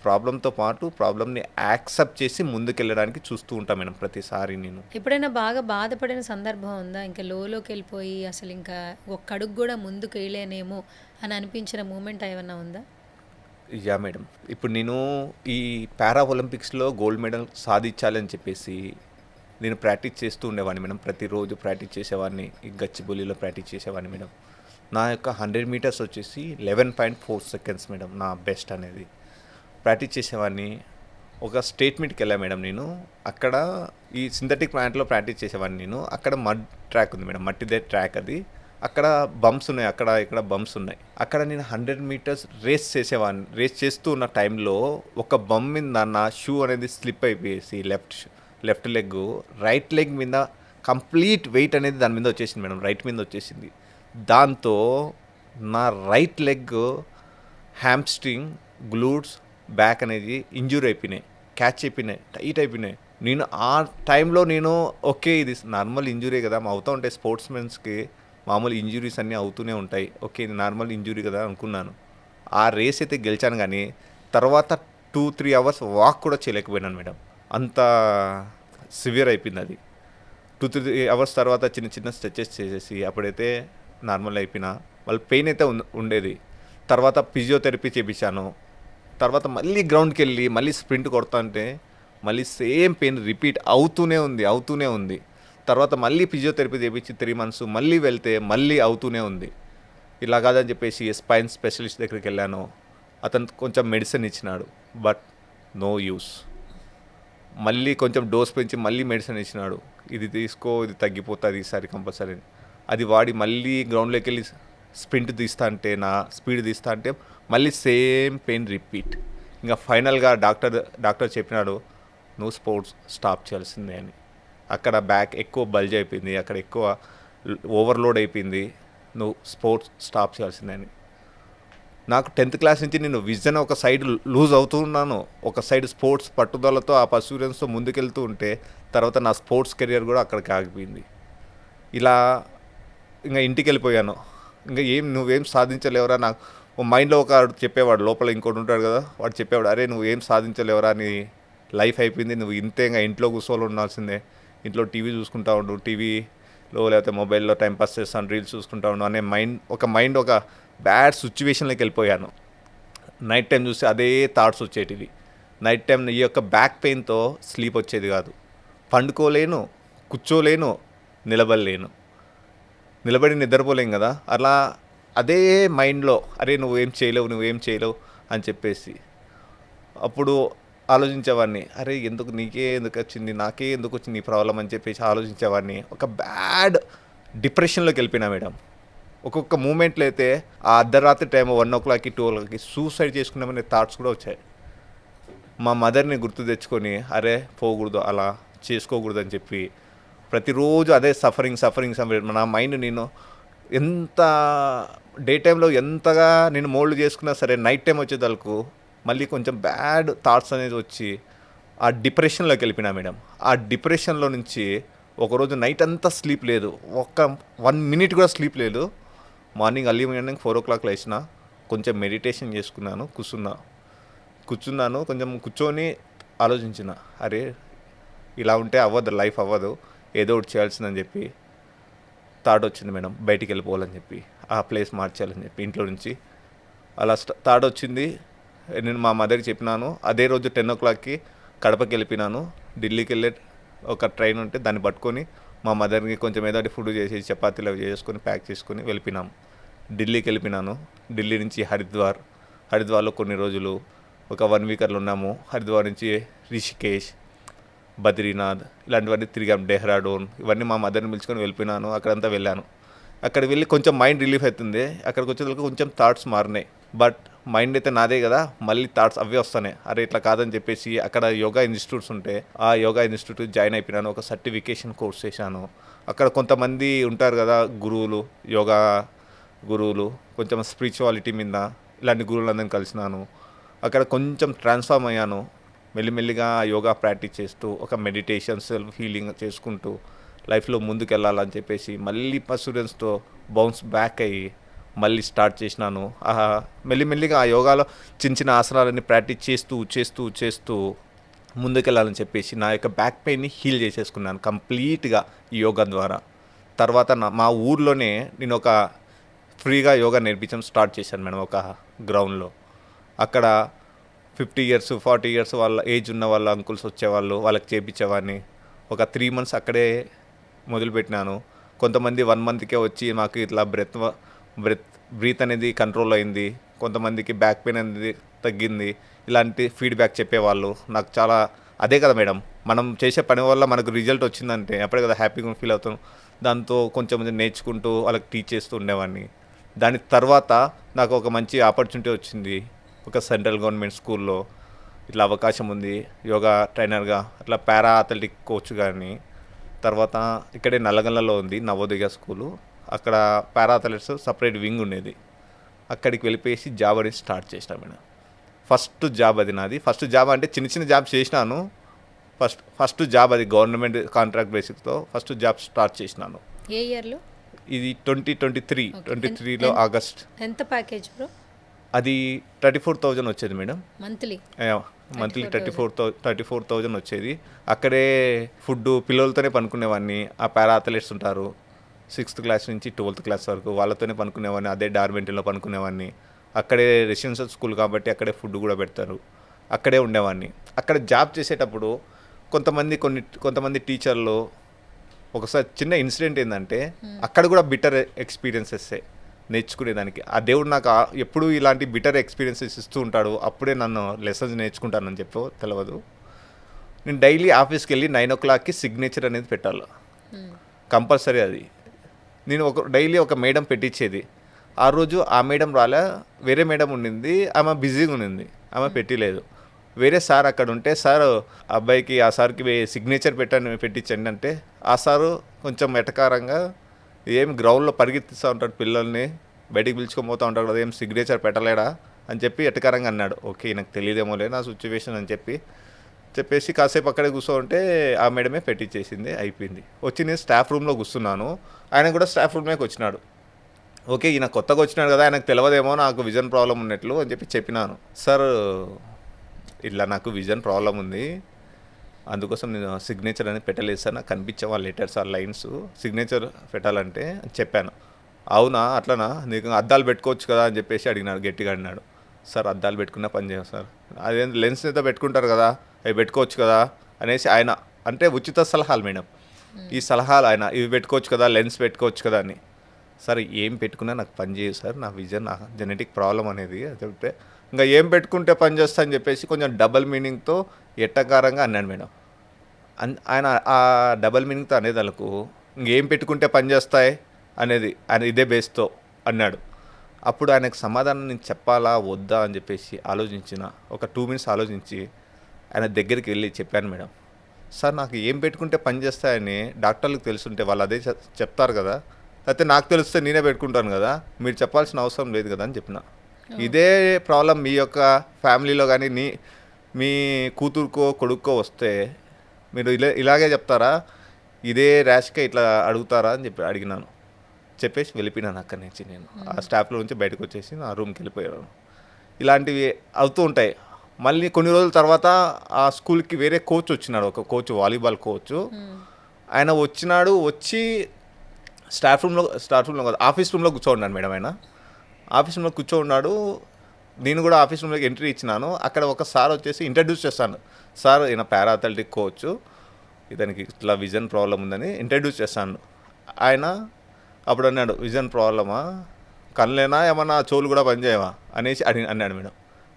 ప్రాబ్లంతో పాటు ప్రాబ్లమ్ని యాక్సెప్ట్ చేసి ముందుకెళ్ళడానికి చూస్తూ ఉంటాను మేడం ప్రతిసారి. నేను ఎప్పుడైనా బాగా బాధపడిన సందర్భం ఉందా? ఇంకా లోకి వెళ్ళిపోయి అసలు ఇంకా ఒక్క అడుగు కూడా ముందుకు వేయలేనేమో అని అనిపించిన మూమెంట్ ఏమన్నా ఉందా? యా మేడం, ఇప్పుడు నేను ఈ పారా ఒలింపిక్స్లో గోల్డ్ మెడల్ సాధించాలని చెప్పేసి నేను ప్రాక్టీస్ చేస్తూ ఉండేవాడిని మేడం. ప్రతిరోజు ప్రాక్టీస్ చేసేవాడిని. ఈ గచ్చిబౌలిలో ప్రాక్టీస్ చేసేవాడిని మేడం. నా యొక్క 100 meters వచ్చేసి 11.4 seconds మేడం నా బెస్ట్ అనేది. ప్రాక్టీస్ చేసేవాడిని. ఒక స్టేట్ మీట్కి వెళ్ళా మేడం నేను. అక్కడ ఈ సింథటిక్ ప్లాంట్లో ప్రాక్టీస్ చేసేవాడిని నేను. అక్కడ మడ్ ట్రాక్ ఉంది మేడం, మట్టిదే ట్రాక్ అది. అక్కడ బంప్స్ ఉన్నాయి, ఇక్కడ బంప్స్ ఉన్నాయి. అక్కడ నేను 100 meters రేస్ చేసేవాడిని. రేస్ చేస్తూ ఉన్న టైంలో ఒక బంప్ మీద నా షూ అనేది స్లిప్ అయిపోయేసి లెఫ్ట్ లెగ్ రైట్ లెగ్ మీద కంప్లీట్ వెయిట్ అనేది దాని మీద వచ్చేసింది మేడం, రైట్ మీద వచ్చేసింది. దాంతో నా right leg, hamstring, glutes, back అనేది ఇంజ్యూర్ అయిపోయినాయి, క్యాచ్ అయిపోయినాయి, టైట్ అయిపోయినాయి. నేను ఆ టైంలో ఓకే ఇది నార్మల్ ఇంజురీ కదా, అవుతూ ఉంటాయి స్పోర్ట్స్మెన్స్కి, మామూలు ఇంజురీస్ అన్నీ అవుతూనే ఉంటాయి, ఓకే ఇది నార్మల్ ఇంజురీ కదా అనుకున్నాను. ఆ రేస్ అయితే గెలిచాను, కానీ తర్వాత 2-3 hours వాక్ కూడా చేయలేకపోయినాను మేడం. అంత సివియర్ అయిపోయింది అది. 2-3 hours తర్వాత చిన్న స్ట్రెచెస్ చేసేసి అప్పుడైతే నార్మల్ అయిపోయినా. వాళ్ళ పెయిన్ అయితే ఉండేది. తర్వాత ఫిజియోథెరపీ చేయించాను. తర్వాత మళ్ళీ గ్రౌండ్కి వెళ్ళి మళ్ళీ స్ప్రింట్ కొడతా అంటే మళ్ళీ సేమ్ పెయిన్ రిపీట్ అవుతూనే ఉంది. తర్వాత మళ్ళీ ఫిజియోథెరపీ చేయించి 3 months మళ్ళీ వెళ్తే మళ్ళీ అవుతూనే ఉంది. ఇలా కాదని చెప్పేసి స్పైన్ స్పెషలిస్ట్ దగ్గరికి వెళ్ళాను. అతను కొంచెం మెడిసిన్ ఇచ్చినాడు, బట్ నో యూస్. మళ్ళీ కొంచెం డోస్ పెంచి మళ్ళీ మెడిసిన్ ఇచ్చినాడు, ఇది తీసుకో ఇది తగ్గిపోతుంది ఈసారి కంపల్సరీ. అది వాడి మళ్ళీ గ్రౌండ్లోకి వెళ్ళి స్ప్రింట్ తీస్తా అంటే, నా స్పీడ్ తీస్తా అంటే మళ్ళీ సేమ్ పెయిన్ రిపీట్. ఇంకా ఫైనల్గా డాక్టర్ చెప్పినాడు, నువ్వు స్పోర్ట్స్ స్టాప్ చేయాల్సిందే అని. అక్కడ బ్యాక్ ఎక్కువ బల్జ్ అయిపోయింది, అక్కడ ఎక్కువ ఓవర్లోడ్ అయిపోయింది, నువ్వు స్పోర్ట్స్ స్టాప్ చేయాల్సిందని. నాకు 10th క్లాస్ నుంచి నేను విజన్ ఒక సైడ్ లూజ్ అవుతూ ఉన్నాను, ఒక సైడ్ స్పోర్ట్స్ పట్టుదలతో ఆ పర్సూరెన్స్తో ముందుకెళ్తూ ఉంటే తర్వాత నా స్పోర్ట్స్ కెరియర్ కూడా అక్కడికి ఆగిపోయింది. ఇలా ఇంకా ఇంటికి వెళ్ళిపోయాను. ఇంకా నువ్వేం సాధించలేవరా, నాకు మైండ్లో ఒక చెప్పేవాడు, లోపల ఇంకోటి ఉంటాడు కదా, వాడు చెప్పేవాడు, అరే నువ్వేం సాధించలేవరా, నీ లైఫ్ అయిపోయింది, నువ్వు ఇంతే ఇంకా ఇంట్లో కూర్చోవాలి ఉండాల్సిందే, ఇంట్లో టీవీ చూసుకుంటా ఉండు, టీవీలో లేకపోతే మొబైల్లో టైంపాస్ చేస్తాను, రీల్స్ చూసుకుంటా ఉండు అనే మైండ్ ఒక బ్యాడ్ సిచ్యువేషన్లోకి వెళ్ళిపోయాను. నైట్ టైం చూస్తే అదే థాట్స్ వచ్చేటివి. నైట్ టైం ఈ యొక్క బ్యాక్ పెయిన్తో స్లీప్ వచ్చేది కాదు, పండుకోలేను, కూర్చోలేను, నిలబడి నిద్రపోలేం కదా. అలా అదే మైండ్లో అరే నువ్వేం చేయలేవు అని చెప్పేసి అప్పుడు ఆలోచించేవాడిని, అరే నాకే ఎందుకు వచ్చింది ఈ ప్రాబ్లం అని చెప్పేసి ఆలోచించేవాడిని. ఒక బ్యాడ్ డిప్రెషన్లోకి వెళ్ళిపోయినా మేడం. ఒక్కొక్క మూమెంట్లో అయితే ఆ అర్ధరాత్రి time 1 o'clock 2 o'clock suicide చేసుకున్నామనే thoughts కూడా వచ్చాయి. మా మదర్ని గుర్తు తెచ్చుకొని అరే పోకూడదు, అలా చేసుకోకూడదు అని చెప్పి ప్రతిరోజు అదే సఫరింగ్. నా మైండ్ నేను ఎంత డే టైంలో ఎంతగా నేను మోల్డ్ చేసుకున్నా సరే నైట్ టైం వచ్చేదలకు మళ్ళీ కొంచెం బ్యాడ్ థాట్స్ అనేది వచ్చి ఆ డిప్రెషన్లోకి వెళ్ళిపోయినా మేడం. ఆ డిప్రెషన్లో నుంచి ఒకరోజు నైట్ అంతా స్లీప్ లేదు, 1 minute కూడా స్లీప్ లేదు. మార్నింగ్ 4 o'clock లేచిన, కొంచెం మెడిటేషన్ చేసుకున్నాను, కూర్చున్నాను, కొంచెం కూర్చొని ఆలోచించిన, అరే ఇలా ఉంటే అవ్వదు, లైఫ్ అవ్వదు, ఏదో ఒకటి చేయాల్సిందని చెప్పి థాట్ వచ్చింది మేడం. బయటికి వెళ్ళిపోవాలని చెప్పి, ఆ ప్లేస్ మార్చాలని చెప్పి ఇంట్లో నుంచి అలా థాట్ వచ్చింది. నేను మా మదర్కి చెప్పినాను. అదే రోజు 10 o'clockకి కడపకి వెళ్ళిపోయినాను. ఢిల్లీకి వెళ్ళే ఒక ట్రైన్ ఉంటే దాన్ని పట్టుకొని మా మదర్కి కొంచెం ఏదో ఫుడ్ చేసి చపాతీలు అవి చేసుకొని ప్యాక్ చేసుకొని వెళ్ళిపోయినాము. ఢిల్లీకి వెళ్ళిపోయినాను. ఢిల్లీ నుంచి హరిద్వార్లో కొన్ని రోజులు ఒక 1 week అట్లా ఉన్నాము. హరిద్వార్ నుంచి రిషికేష్, బద్రీనాథ్ ఇలాంటివన్నీ తిరిగాము, డెహ్రాడూన్, ఇవన్నీ మా మదర్ని పిలుచుకొని వెళ్ళిపోయినాను. అక్కడంతా వెళ్ళాను. అక్కడ వెళ్ళి కొంచెం మైండ్ రిలీఫ్ అవుతుంది. అక్కడికి వచ్చేందుకు కొంచెం థాట్స్ మారినాయి, బట్ మైండ్ అయితే నాదే కదా, మళ్ళీ థాట్స్ అవే వస్తున్నాయి. అరే ఇట్లా కాదని చెప్పేసి అక్కడ యోగా ఇన్స్టిట్యూట్స్ ఉంటే ఆ యోగా ఇన్స్టిట్యూట్ జాయిన్ అయిపోయినాను. ఒక సర్టిఫికేషన్ కోర్స్ చేశాను. అక్కడ కొంతమంది ఉంటారు కదా గురువులు, యోగా గురువులు, కొంచెం స్పిరిచువాలిటీ మీద ఇలాంటి గురువులందరినీ కలిసినాను. అక్కడ కొంచెం ట్రాన్స్ఫార్మ్ అయ్యాను. మెల్లిమెల్లిగా యోగా ప్రాక్టీస్ చేస్తూ ఒక మెడిటేషన్, సెల్ఫ్ హీలింగ్ చేసుకుంటూ లైఫ్లో ముందుకు వెళ్ళాలని చెప్పేసి మళ్ళీ పర్సూరెన్స్తో బౌన్స్ బ్యాక్ అయ్యి మళ్ళీ స్టార్ట్ చేసినాను. మెల్లిమెల్లిగా ఆ యోగాలో చిన్న ఆసనాలన్నీ ప్రాక్టీస్ చేస్తూ ముందుకెళ్ళాలని చెప్పేసి నా యొక్క బ్యాక్ పెయిన్ని హీల్ చేసేసుకున్నాను కంప్లీట్గా ఈ యోగా ద్వారా. తర్వాత మా ఊర్లోనే నేను ఒక ఫ్రీగా యోగా నేర్పించడం స్టార్ట్ చేశాను మేడం, ఒక గ్రౌండ్లో. అక్కడ 50 years 40 years వాళ్ళ ఏజ్ ఉన్న వాళ్ళ అంకుల్స్ వచ్చేవాళ్ళు, వాళ్ళకి చేయించేవాడిని. ఒక 3 months అక్కడే మొదలుపెట్టినాను. కొంతమంది 1 monthకే వచ్చి మాకు ఇట్లా బ్రీత్ అనేది కంట్రోల్ అయింది, కొంతమందికి బ్యాక్ పెయిన్ అనేది తగ్గింది, ఇలాంటి ఫీడ్బ్యాక్ చెప్పేవాళ్ళు. నాకు చాలా అదే కదా మేడం, మనం చేసే పని వల్ల మనకు రిజల్ట్ వచ్చిందంటే అప్పుడే కదా హ్యాపీగా ఫీల్ అవుతాం. దాంతో కొంచెం నేర్చుకుంటూ వాళ్ళకి టీచ్ చేస్తూ ఉండేవాడిని. దాని తర్వాత నాకు ఒక మంచి ఆపర్చునిటీ వచ్చింది. ఒక సెంట్రల్ గవర్నమెంట్ స్కూల్లో ఇట్లా అవకాశం ఉంది యోగా ట్రైనర్గా, అట్లా పారా అథ్లెటిక్ కోచ్. కానీ తర్వాత ఇక్కడే నల్లగొండలో ఉంది నవోదయ స్కూలు, అక్కడ పారా అథ్లెట్స్ సపరేట్ వింగ్ ఉండేది. అక్కడికి వెళ్ళిపోయేసి జాబ్ అనేది స్టార్ట్ చేసిన మేడం. ఫస్ట్ జాబ్ అది నాది. ఫస్ట్ జాబ్ అంటే చిన్న జాబ్ చేసినాను. ఫస్ట్ జాబ్ అది గవర్నమెంట్ కాంట్రాక్ట్ బేసిక్తో ఫస్ట్ జాబ్ స్టార్ట్ చేసినాను. ఏ ఇయర్లో? ఇది 2023లో ఆగస్ట్. ఎంత ప్యాకేజ్ బ్రో? అది 34,000 వచ్చేది మేడం. మంత్లీ 34,000 వచ్చేది. అక్కడే ఫుడ్ పిల్లలతోనే పనుకునేవాడిని. ఆ పారా అథ్లెట్స్ ఉంటారు 6th class నుంచి 12th class వరకు, వాళ్ళతోనే పనుకునేవాడిని. అదే డార్మెంటరీలో పనుకునేవాడిని. అక్కడే రెసిడెన్షియల్ స్కూల్ కాబట్టి అక్కడే ఫుడ్ కూడా పెడతారు, అక్కడే ఉండేవాడిని. అక్కడ జాబ్ చేసేటప్పుడు కొంతమంది టీచర్లు ఒకసారి చిన్న ఇన్సిడెంట్ ఏంటంటే అక్కడ కూడా బిటర్ ఎక్స్పీరియన్సెస్ నేర్చుకునేదానికి ఆ దేవుడు నాకు ఎప్పుడు ఇలాంటి బిటర్ ఎక్స్పీరియన్సెస్ ఇస్తూ ఉంటాడు. అప్పుడే నన్ను లెసన్స్ నేర్చుకుంటానని చెప్పో తెలియదు. నేను డైలీ ఆఫీస్కి వెళ్ళి 9 o'clockకి సిగ్నేచర్ అనేది పెట్టాలి, కంపల్సరీ. అది నేను డైలీ ఒక మేడం పెట్టించేది. ఆ రోజు ఆ మేడం రాలే, వేరే మేడం ఉండింది, ఆమె బిజీగా ఉండింది, ఆమె పెట్టలేదు. వేరే సార్ అక్కడ ఉంటే, సార్ అబ్బాయికి ఆ సార్కి సిగ్నేచర్ పెట్టించండి అంటే, ఆ సారు కొంచెం ఎటకారంగా ఏం గ్రౌండ్లో పరిగెత్తిస్తూ ఉంటాడు పిల్లల్ని, బయటికి పిలుచుకొని ఉంటాడు కదా, ఏం సిగ్నేచర్ పెట్టలేడా అని చెప్పి ఎటకారంగా అన్నాడు. ఓకే, నాకు తెలియదేమోలే నా సిచ్యువేషన్ అని చెప్పేసి కాసేపు అక్కడే కూర్చోంటే ఆ మేడమే పెట్టించేసింది, అయిపోయింది. వచ్చి నేను స్టాఫ్ రూమ్లో కూర్చున్నాను, ఆయన కూడా స్టాఫ్ రూమ్లోకి వచ్చినాడు. ఓకే, ఈయన కొత్తగా వచ్చినాడు కదా, ఆయనకు తెలియదేమో నాకు విజన్ ప్రాబ్లం ఉన్నట్లు అని చెప్పినాను. సార్ ఇట్లా నాకు విజన్ ప్రాబ్లం ఉంది, అందుకోసం నేను సిగ్నేచర్ అనేది పెట్టలేదు సార్, నాకు కనిపించే లెటర్స్ ఆ లైన్స్ సిగ్నేచర్ పెట్టాలంటే అని చెప్పాను. అవునా అట్లనా, నీకు అద్దాలు పెట్టుకోవచ్చు కదా అని చెప్పేసి అడిగినాడు, గట్టిగా అడినాడు. సార్ అద్దాలు పెట్టుకున్నా పని చేయం సార్, అదే లెన్స్ అయితే పెట్టుకుంటారు కదా, అవి పెట్టుకోవచ్చు కదా అనేసి ఆయన అంటే ఉచిత సలహాలు మేడం, ఈ సలహాలు ఆయన ఇవి పెట్టుకోవచ్చు కదా, లెన్స్ పెట్టుకోవచ్చు కదా అని. సార్ ఏం పెట్టుకున్నా నాకు పని చేయదు సార్, నా విజన్ నా జెనెటిక్ ప్రాబ్లం అనేది అని చెప్తే, ఇంకా ఏం పెట్టుకుంటే పని చేస్తా అని చెప్పేసి కొంచెం డబల్ మీనింగ్తో ఎట్టకారంగా అన్నాడు మేడం. ఆయన ఆ డబల్ మీనింగ్తో అనేదాలకు ఇంకేం పెట్టుకుంటే పని చేస్తాయి అనేది ఆయన ఇదే బేస్తో అన్నాడు. అప్పుడు ఆయనకు సమాధానం నేను చెప్పాలా వద్దా అని చెప్పేసి ఆలోచించిన, ఒక 2 minutes ఆలోచించి ఆయన దగ్గరికి వెళ్ళి చెప్పాను మేడం, సార్ నాకు ఏం పెట్టుకుంటే పని చేస్తాయని డాక్టర్లకు తెలుసుంటే వాళ్ళు అదే చెప్తారు కదా, అయితే నాకు తెలిస్తే నేనే పెట్టుకుంటాను కదా, మీరు చెప్పాల్సిన అవసరం లేదు కదా అని చెప్పిన. ఇదే ప్రాబ్లం మీ యొక్క ఫ్యామిలీలో కానీ మీ కూతురుకో కొడుక్కో వస్తే మీరు ఇలాగే చెప్తారా, ఇదే ర్యాష్గా ఇట్లా అడుగుతారా అని అడిగినాను. చెప్పేసి వెళ్ళిపోయినాను అక్కడి నుంచి. నేను ఆ స్టాఫ్లో నుంచి బయటకు వచ్చేసి నా రూమ్కి వెళ్ళిపోయాను. ఇలాంటివి అవుతూ ఉంటాయి. మళ్ళీ కొన్ని రోజుల తర్వాత ఆ స్కూల్కి వేరే కోచ్ వచ్చినాడు, ఒక కోచ్, వాలీబాల్ కోచ్. ఆయన వచ్చి స్టాఫ్ రూమ్లో కాదు, ఆఫీస్ రూమ్లో కూర్చోన్నాడు మేడం. ఆయన ఆఫీస్ రూమ్లో కూర్చోన్నాడు, నేను కూడా ఆఫీస్ రూమ్లోకి ఎంట్రీ ఇచ్చినాను. అక్కడ ఒక సార్ వచ్చేసి ఇంట్రడ్యూస్ చేస్తాను, సార్ ఈయన పారా అథ్లెటిక్ కోచ్, ఇతనికి ఇట్లా విజన్ ప్రాబ్లం ఉందని ఇంట్రడ్యూస్ చేస్తాను. ఆయన అప్పుడు అన్నాడు, విజన్ ప్రాబ్లమా, కళ్ళేనా ఏమన్నా చెవులు కూడా పనిచేయవా అనేసి అన్నాడు మేడం.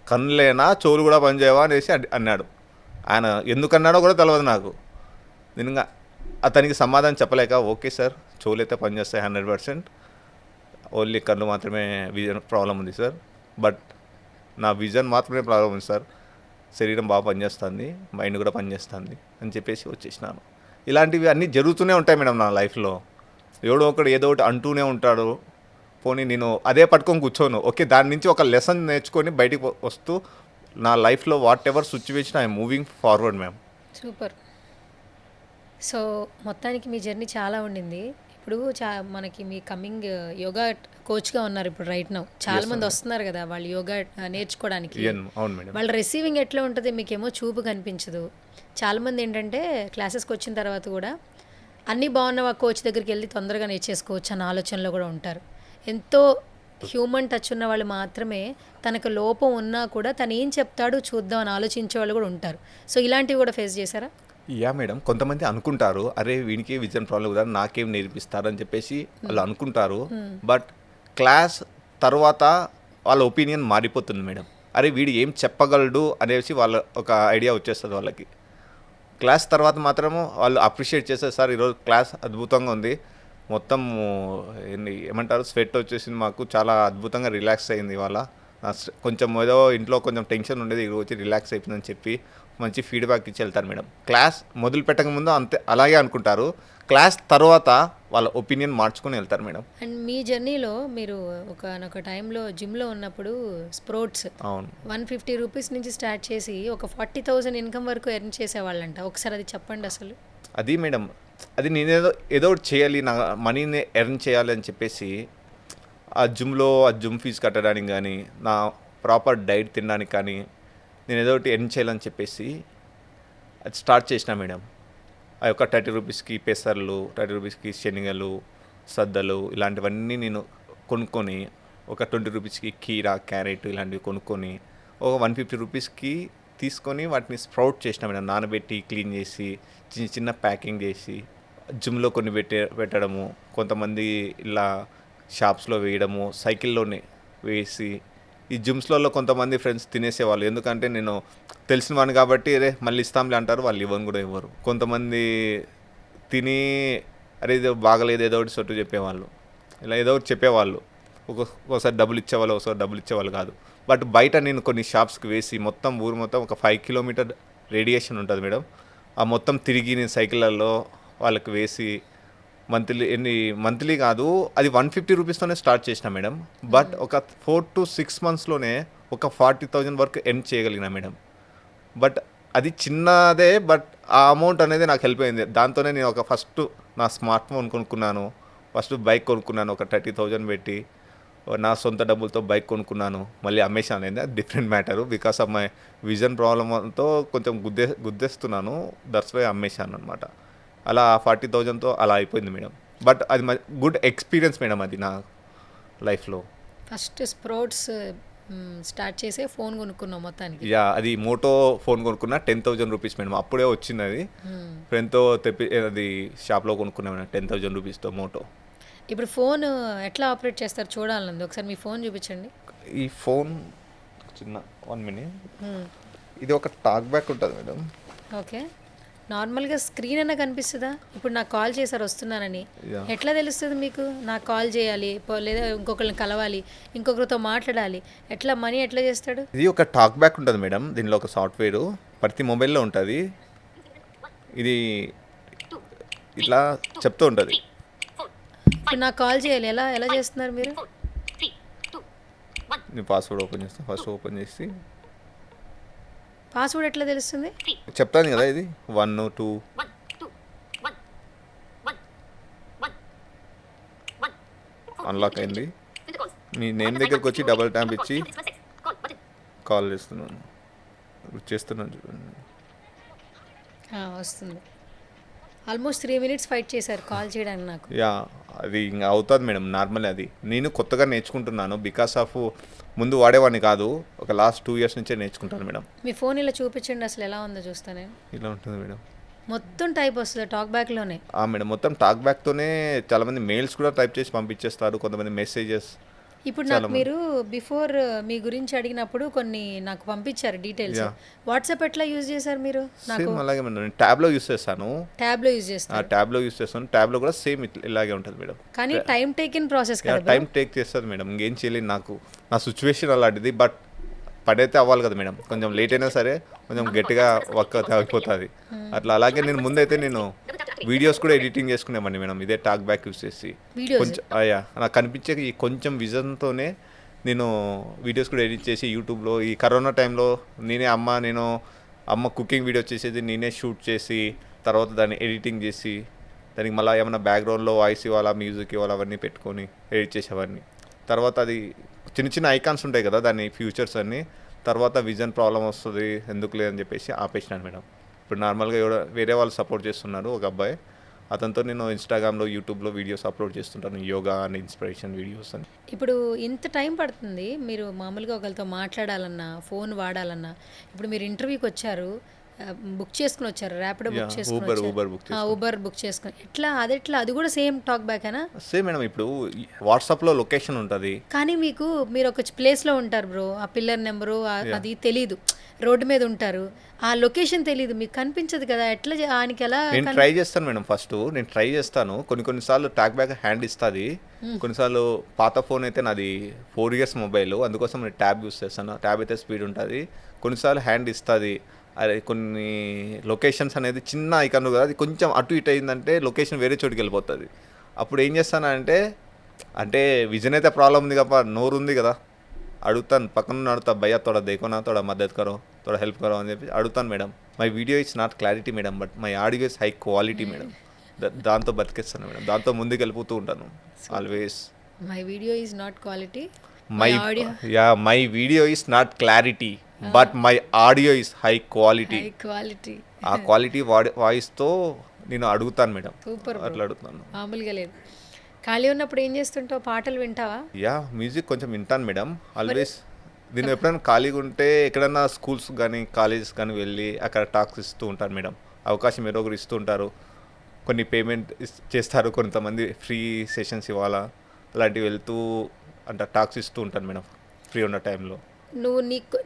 కళ్ళేనా చెవులు కూడా పనిచేయవా అనేసి అన్నాడు. ఆయన ఎందుకన్నాడో కూడా తెలియదు నాకు. నేను ఇంకా అతనికి సమాధానం చెప్పలేక, ఓకే సార్ చెవులు అయితే పనిచేస్తాయి 100%, ఓన్లీ కళ్ళు మాత్రమే విజన్ ప్రాబ్లం ఉంది సార్, బట్ నా విజన్ మాత్రమే ప్రాబ్లం ఉంది సార్, శరీరం బాగా పనిచేస్తుంది, మైండ్ కూడా పనిచేస్తుంది అని చెప్పేసి వచ్చేసినాను. ఇలాంటివి అన్నీ జరుగుతూనే ఉంటాయి మేడం నా లైఫ్లో. ఎవడో ఒకడు ఏదో ఒకటి అంటూనే ఉంటాడు. పోనీ నేను అదే పట్టుకొని కూర్చోను, ఓకే దాని నుంచి ఒక లెసన్ నేర్చుకొని బయటికి వస్తూ నా లైఫ్లో what ever situation I'm moving forward ma'am. Super. So మొత్తానికి మీ జర్నీ చాలా ఉండింది. ఇప్పుడు మనకి మీ కమింగ్ యోగా కోచ్గా ఉన్నారు ఇప్పుడు రైట్ నౌ. చాలా మంది వస్తున్నారు కదా వాళ్ళు యోగా నేర్చుకోవడానికి. అవును మేడం. వాళ్ళ రిసీవింగ్ ఎట్లా ఉంటుంది, మీకేమో చూపు కనిపించదు. చాలామంది ఏంటంటే క్లాసెస్కి వచ్చిన తర్వాత కూడా అన్నీ బాగున్న ఆ కోచ్ దగ్గరికి వెళ్ళి తొందరగా నేర్చేసుకోవచ్చు అన్న ఆలోచనలో కూడా ఉంటారు. ఎంతో హ్యూమన్ టచ్ ఉన్న వాళ్ళు మాత్రమే తనకు లోపం ఉన్నా కూడా తను ఏం చెప్తాడు చూద్దాం అని ఆలోచించే వాళ్ళు కూడా ఉంటారు. సో ఇలాంటివి కూడా ఫేస్ చేశారా? యా మేడం, కొంతమంది అనుకుంటారు, అరే వీనికి విజన్ ప్రాబ్లం కదా నాకేం నేర్పిస్తారని చెప్పేసి వాళ్ళు అనుకుంటారు. బట్ క్లాస్ తర్వాత వాళ్ళ ఒపీనియన్ మారిపోతుంది మేడం. అరే వీడు ఏం చెప్పగలడు అనేసి వాళ్ళ ఒక ఐడియా వచ్చేస్తుంది వాళ్ళకి. క్లాస్ తర్వాత మాత్రము వాళ్ళు అప్రిషియేట్ చేస్తారు, సార్ ఈరోజు క్లాస్ అద్భుతంగా ఉంది, మొత్తం ఏమంటారు స్వెట్ వచ్చేసింది, మాకు చాలా అద్భుతంగా రిలాక్స్ అయింది ఇవాళ, కొంచెం ఏదో ఇంట్లో కొంచెం టెన్షన్ ఉండేది, ఈరోజు వచ్చి రిలాక్స్ అయిపోయిందని చెప్పి మంచి ఫీడ్బ్యాక్ ఇచ్చి వెళ్తారు మేడం. క్లాస్ మొదలు పెట్టక ముందు అంతే అలాగే అనుకుంటారు, క్లాస్ తర్వాత వాళ్ళ ఒపీనియన్ మార్చుకొని వెళ్తారు మేడం. అండ్ మీ జర్నీలో మీరు ఒక టైంలో జిమ్లో ఉన్నప్పుడు స్ప్రోట్స్ 150 రూపీస్ నుంచి స్టార్ట్ చేసి ఒక 40,000 ఇన్కమ్ వరకు ఎర్న్ చేసేవాళ్ళంట. ఒకసారి అది చెప్పండి అసలు. అది మేడం, అది నేనేదో ఒకటి చేయాలి, నా మనీని ఎర్న్ చేయాలి అని చెప్పేసి ఆ జిమ్ ఫీజు కట్టడానికి కానీ, నా ప్రాపర్ డైట్ తినడానికి కానీ, నేను ఏదో ఒకటి ఎర్న్ చేయాలని చెప్పేసి అది స్టార్ట్ చేసిన మేడం. ఆ యొక్క 30 రూపీస్కి పెసర్లు, 30 రూపీస్కి శనగలు, సద్దలు ఇలాంటివన్నీ నేను కొనుక్కొని, ఒక 20 రూపీస్కి కీరా, క్యారెట్ ఇలాంటివి కొనుక్కొని, ఒక 150 రూపీస్కి తీసుకొని వాటిని స్ప్రౌట్ చేసిన మేడం. నానబెట్టి క్లీన్ చేసి చిన్న చిన్న ప్యాకింగ్ చేసి జిమ్లో కొన్ని పెట్టడము, కొంతమంది ఇలా షాప్స్లో వేయడము, సైకిల్లోనే వేసి ఈ జిమ్స్లలో కొంతమంది ఫ్రెండ్స్ తినేసేవాళ్ళు. ఎందుకంటే నేను తెలిసిన వాడిని కాబట్టి అరే మళ్ళీ ఇస్తాంలే అంటారు, వాళ్ళు ఇవ్వని కూడా ఇవ్వరు. కొంతమంది తిని అరే ఇది బాగలేదు ఏదో ఒకటి సొట్టు చెప్పేవాళ్ళు, ఇలా ఏదో ఒకటి చెప్పేవాళ్ళు. ఒక్కోసారి డబ్బులు ఇచ్చేవాళ్ళు, ఒకసారి డబ్బులు ఇచ్చేవాళ్ళు కాదు. బట్ బయట నేను కొన్ని షాప్స్కి వేసి మొత్తం ఊరు మొత్తం ఒక 5 కిలోమీటర్ రేడియేషన్ ఉంటుంది మేడం. ఆ మొత్తం తిరిగి నేను సైకిళ్ళల్లో వాళ్ళకి వేసి మంత్లీ కాదు, అది 150 రూపీస్తోనే స్టార్ట్ చేసిన మేడం. బట్ ఒక 4 to 6 మంత్స్లోనే ఒక 40,000 వరకు ఎర్న్ చేయగలిగిన మేడం. బట్ అది చిన్నదే, బట్ ఆ అమౌంట్ అనేది నాకు హెల్ప్ అయింది. దాంతోనే నేను ఫస్ట్ నా స్మార్ట్ ఫోన్ కొనుక్కున్నాను, ఫస్ట్ బైక్ కొనుక్కున్నాను, ఒక 30,000 పెట్టి నా సొంత డబ్బులతో బైక్ కొనుక్కున్నాను, మళ్ళీ అమ్మేశాను. అది different matter. Because of my vision ప్రాబ్లమ్తో కొంచెం గుద్దేస్తున్నాను, దట్స్ వై అమ్మేశాను అనమాట. అలా 40,000తో అలా అయిపోయింది మేడం. బట్ అది గుడ్ ఎక్స్పీరియన్స్ మేడం అది నా లైఫ్లో. ఫస్ట్ స్ప్రౌట్స్ స్టార్ట్ చేసే ఫోన్ కొనుక్కున్నాం మొత్తానికి. యా, అది మోటో ఫోన్ కొనుక్కున్నా 10,000 రూపీస్ మేడం. అప్పుడే వచ్చింది అది, ఫ్రెండ్తో అది షాప్లో కొనుక్కున్నా మేడం 10,000 రూపీస్తో మోటో. ఇప్పుడు ఫోన్ ఎట్లా ఆపరేట్ చేస్తారు చూడాలండి, ఒకసారి మీ ఫోన్ చూపించండి. ఈ ఫోన్ చిన్న 1 మినిట్, ఇది ఒక టాక్ బ్యాక్ ఉంటుంది మేడం. ఓకే, నార్మల్గా స్క్రీన్ అన్న కనిపిస్తుందా? ఇప్పుడు నాకు కాల్ చేశారు వస్తున్నానని, ఎట్లా తెలుస్తుంది మీకు? నాకు కాల్ చేయాలి లేదా ఇంకొకరిని కలవాలి, ఇంకొకరితో మాట్లాడాలి, ఎట్లా మనీ ఎట్లా చేస్తాడు? ఇది ఒక టాక్ బ్యాక్ ఉంటుంది మేడం. దీనిలో ఒక సాఫ్ట్వేర్ ప్రతి మొబైల్లో ఉంటుంది. ఇది ఇట్లా చెప్తూ ఉంటుంది. ఇప్పుడు నాకు కాల్ చేయాలి, ఎలా చేస్తున్నారు మీరు? నేను పాస్వర్డ్ ఓపెన్ చేస్తాను. ఫస్ట్ ఓపెన్ చేసి పాస్వర్డ్ ఎట్లా తెలుస్తుంది? చెప్తాను కదా, ఇది 1 2 అన్లాక్ అయింది. మీ నేమ్ దగ్గరకు వచ్చి డబుల్ ట్యాప్ ఇచ్చి కాల్ చేస్తున్నాను చూడండి. వస్తుంది. ఆల్మోస్ట్ 3 minutes ఫైట్ చేశారు కాల్ చేయడానికి నాకు. యా, అది ఇంకా అవుతుంది మేడం. నార్మల్ అది నేను కొత్తగా నేర్చుకుంటున్నాను. బికాస్ ఆఫ్ ముందు వాడేవాడిని కాదు, ఒక లాస్ట్ 2 years నుంచే నేర్చుకుంటాను మేడం. మీ ఫోన్ ఇలా చూపించండి, అసలు ఎలా ఉందో చూస్తాను. ఇలా ఉంటుంది మేడం. మొత్తం టైప్ వస్తుంది టాక్ బ్యాక్లోనే. మేడం, మొత్తం టాక్ బ్యాక్తోనే చాలామంది మెయిల్స్ కూడా టైప్ చేసి పంపించేస్తారు, కొంతమంది మెసేజెస్. ఇప్పుడు నాకు మీరు బిఫోర్ మీ గురించి అడిగినప్పుడు కొన్ని నాకు పంపించారు డీటెయిల్స్. వాట్సాప్ ఎట్లా యూజ్ చేశారు మీరు? నాకు అలాగే మేడం, నేను ట్యాబ్లో యూజ్ చేస్తాను. ట్యాబ్లో యూజ్ చేస్తాను. ట్యాబ్లో కూడా సేమ్ ఇలాగే ఉంటుంది మేడం. కానీ టైం టేకిన్ ప్రాసెస్ కదా. టైం టేక్ చేస్తుంది మేడం. ఇంకేం చేయలేదు, నాకు నా సిచ్యువేషన్ అలాంటిది. బట్ పడైతే అవ్వాలి కదా మేడం, కొంచెం లేట్ అయినా సరే కొంచెం గట్టిగా వర్క్ అయిపోతుంది అట్లా. అలాగే నేను ముందైతే వీడియోస్ కూడా ఎడిటింగ్ చేసుకునేవాడిని మేడం, ఇదే టాక్ బ్యాక్ యూస్ చేసి. కొంచెం నాకు కనిపించే ఈ కొంచెం విజన్తోనే నేను వీడియోస్ కూడా ఎడిట్ చేసి యూట్యూబ్లో ఈ కరోనా టైంలో అమ్మ కుకింగ్ వీడియో చేసేది నేనే షూట్ చేసి, తర్వాత దాన్ని ఎడిటింగ్ చేసి, దానికి మళ్ళీ ఏమైనా బ్యాక్గ్రౌండ్లో వాయిస్ ఇవ్వాలా, మ్యూజిక్ ఇవ్వాలా, అవన్నీ పెట్టుకొని ఎడిట్ చేసేవాడిని. తర్వాత అది చిన్న ఐకాన్స్ ఉంటాయి కదా, దాని ఫ్యూచర్స్ అన్నీ. తర్వాత విజన్ ప్రాబ్లం వస్తుంది ఎందుకు లేదని చెప్పేసి ఆపేసినాను మేడం. ఇప్పుడు నార్మల్గా వేరే వాళ్ళు సపోర్ట్ చేస్తున్నారు, ఒక అబ్బాయి, అతనితో నేను ఇన్స్టాగ్రామ్లో యూట్యూబ్లో వీడియోస్ అప్లోడ్ చేస్తుంటాను, యోగా అండ్ ఇన్స్పిరేషన్ వీడియోస్ అని. ఇప్పుడు ఇంత టైం పడుతుంది మీరు మామూలుగా ఒకరితో మాట్లాడాలన్నా, ఫోన్ వాడాలన్నా. ఇప్పుడు మీరు ఇంటర్వ్యూకి వచ్చారు, బుక్ చేసుకుని వచ్చారు, ర్యాపిడో బుక్ చేసుకుని, ఊబర్ బుక్ చేసుకుని, అది కూడా సేమ్ టాక్ బ్యాక్ అయినా? Same madam. ఇప్పుడు వాట్సాప్లో లొకేషన్ ఉంటుంది, కానీ మీరు ఒక ప్లేస్లో ఉంటారు బ్రో, ఆ పిల్లర్ నెంబరు అది తెలీదు, రోడ్డు మీద ఉంటారు, ఆ లొకేషన్ తెలీదు, మీకు కనిపించదు కదా, ఎట్లా ఆయనకి ఎలా? నేను ట్రై చేస్తాను మేడం. ఫస్ట్ నేను ట్రై చేస్తాను, కొన్నిసార్లు టాక్ బ్యాక్ హ్యాండ్ ఇస్తుంది, కొన్నిసార్లు పాత ఫోన్ అయితే నాది 4 years మొబైల్, అందుకోసం నేను ట్యాబ్ యూస్ చేస్తాను. ట్యాబ్ అయితే స్పీడ్ ఉంటుంది, కొన్నిసార్లు హ్యాండ్ ఇస్తుంది. అదే కొన్ని లొకేషన్స్ అనేది చిన్న ఐకాన్ కదా, అది కొంచెం అటు ఇటు అయిందంటే లొకేషన్ వేరే చోటుకి వెళ్ళిపోతుంది. అప్పుడు ఏం చేస్తానంటే, విజన్ అయితే ప్రాబ్లం ఉంది కదా, నోరు ఉంది కదా, అడుగుతాను, పక్కన అడుగుతా, భయ్యా తోడా దేకోనా, తోడా మద్దతు కరో, తోడా హెల్ప్ కరో అని చెప్పి అడుగుతాను madam. My video is not clarity madam, but my audio is high quality madam. దాంతో బతికేస్తాను మేడం, దాంతో ముందుకు వెళ్ళిపోతూ ఉంటాను always. My video is not quality, my video is not clarity but my audio is high quality. ఆ quality వాయిస్తో నేను అడుగుతాను madam, అట్లా అడుగుతాను. మామూలుగా లేదు. ఖాళీ ఉన్నప్పుడు ఏం చేస్తుంటావు? పాటలు వింటావా? మ్యూజిక్ కొంచెం వింటాను మేడం ఆల్వేస్. నేను ఎప్పుడైనా ఖాళీగా ఉంటే ఎక్కడైనా స్కూల్స్ కానీ కాలేజెస్ కానీ వెళ్ళి అక్కడ టాక్స్ ఇస్తూ ఉంటాను మేడం. అవకాశం ఏదో ఒకరు ఇస్తూ ఉంటారు, కొన్ని పేమెంట్ చేస్తారు, కొంతమంది ఫ్రీ సెషన్స్ ఇవ్వాలా, అలాంటివి వెళ్తూ టాక్స్ ఇస్తూ ఉంటాను మేడం ఫ్రీ ఉన్న టైంలో.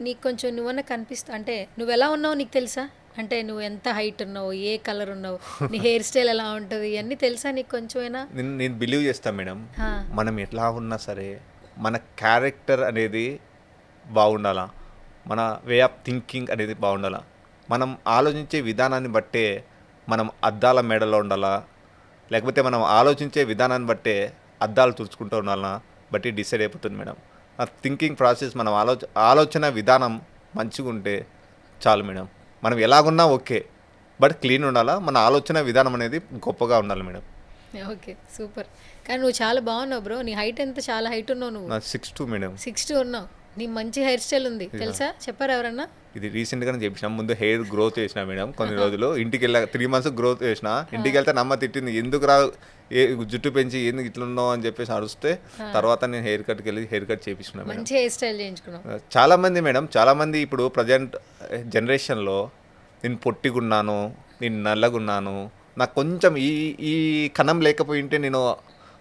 నీకు కొంచెం నువ్వన్నా కనిపిస్తా, నువ్వు ఎలా ఉన్నావు నీకు తెలుసా? నువ్వు ఎంత హైట్ ఉన్నావు, ఏ కలర్ ఉన్నావు, నీ హెయిర్ స్టైల్ ఎలా ఉంటుంది, ఇవన్నీ తెలుసా నీకు కొంచెమైనా? నేను బిలీవ్ చేస్తాను మేడం, మనం ఎట్లా ఉన్నా సరే మన క్యారెక్టర్ అనేది బాగుండాలా, మన వే ఆఫ్ థింకింగ్ అనేది బాగుండాలా, మనం ఆలోచించే విధానాన్ని బట్టే మనం అద్దాల మేడలో ఉండాలా, లేకపోతే మనం ఆలోచించే విధానాన్ని బట్టే అద్దాలు తుడుచుకుంటూ ఉండాలా బట్టి డిసైడ్ అయిపోతుంది మేడం. ఆ థింకింగ్ ప్రాసెస్ మనం ఆలోచన విధానం మంచిగా ఉంటే చాలు మేడం. మనం ఎలాగున్నా ఓకే, బట్ క్లీన్ ఉండాలా, మన ఆలోచన విధానం అనేది గొప్పగా ఉండాలి మేడం. Okay, super. కానీ నువ్వు చాలా బాగున్నావు బ్రో. నీ హైట్ ఎంత? చాలా హైట్ ఉన్నావు నువ్వు. నా 6'2" మేడం. 6'2" ఉన్నావు. నీ మంచి హెయిర్ స్టైల్ ఉంది తెలుసా? చెప్పారు ఎవరన్నా? ఇది రీసెంట్గానే చేపించిన. ముందు హెయిర్ గ్రోత్ చేసిన మేడం కొన్ని రోజులు. ఇంటికి వెళ్ళా 3 months గ్రోత్ చేసిన. ఇంటికి వెళ్తే నమ్మ తిట్టింది, ఎందుకు రా జుట్టు పెంచి ఎందుకు ఇట్లున్నావు అని చెప్పేసి అరుస్తే తర్వాత నేను హెయిర్ కట్కి వెళ్ళి హెయిర్ కట్ చేపించిన మేడం. మంచి హెయిర్ స్టైల్ చేయించుకున్నావు. చాలామంది మేడం, చాలామంది ఇప్పుడు ప్రజెంట్ జనరేషన్లో నేను పొట్టిగున్నాను, నేను నల్లగున్నాను, నాకు కొంచెం ఈ కణం లేకపోయింటే నేను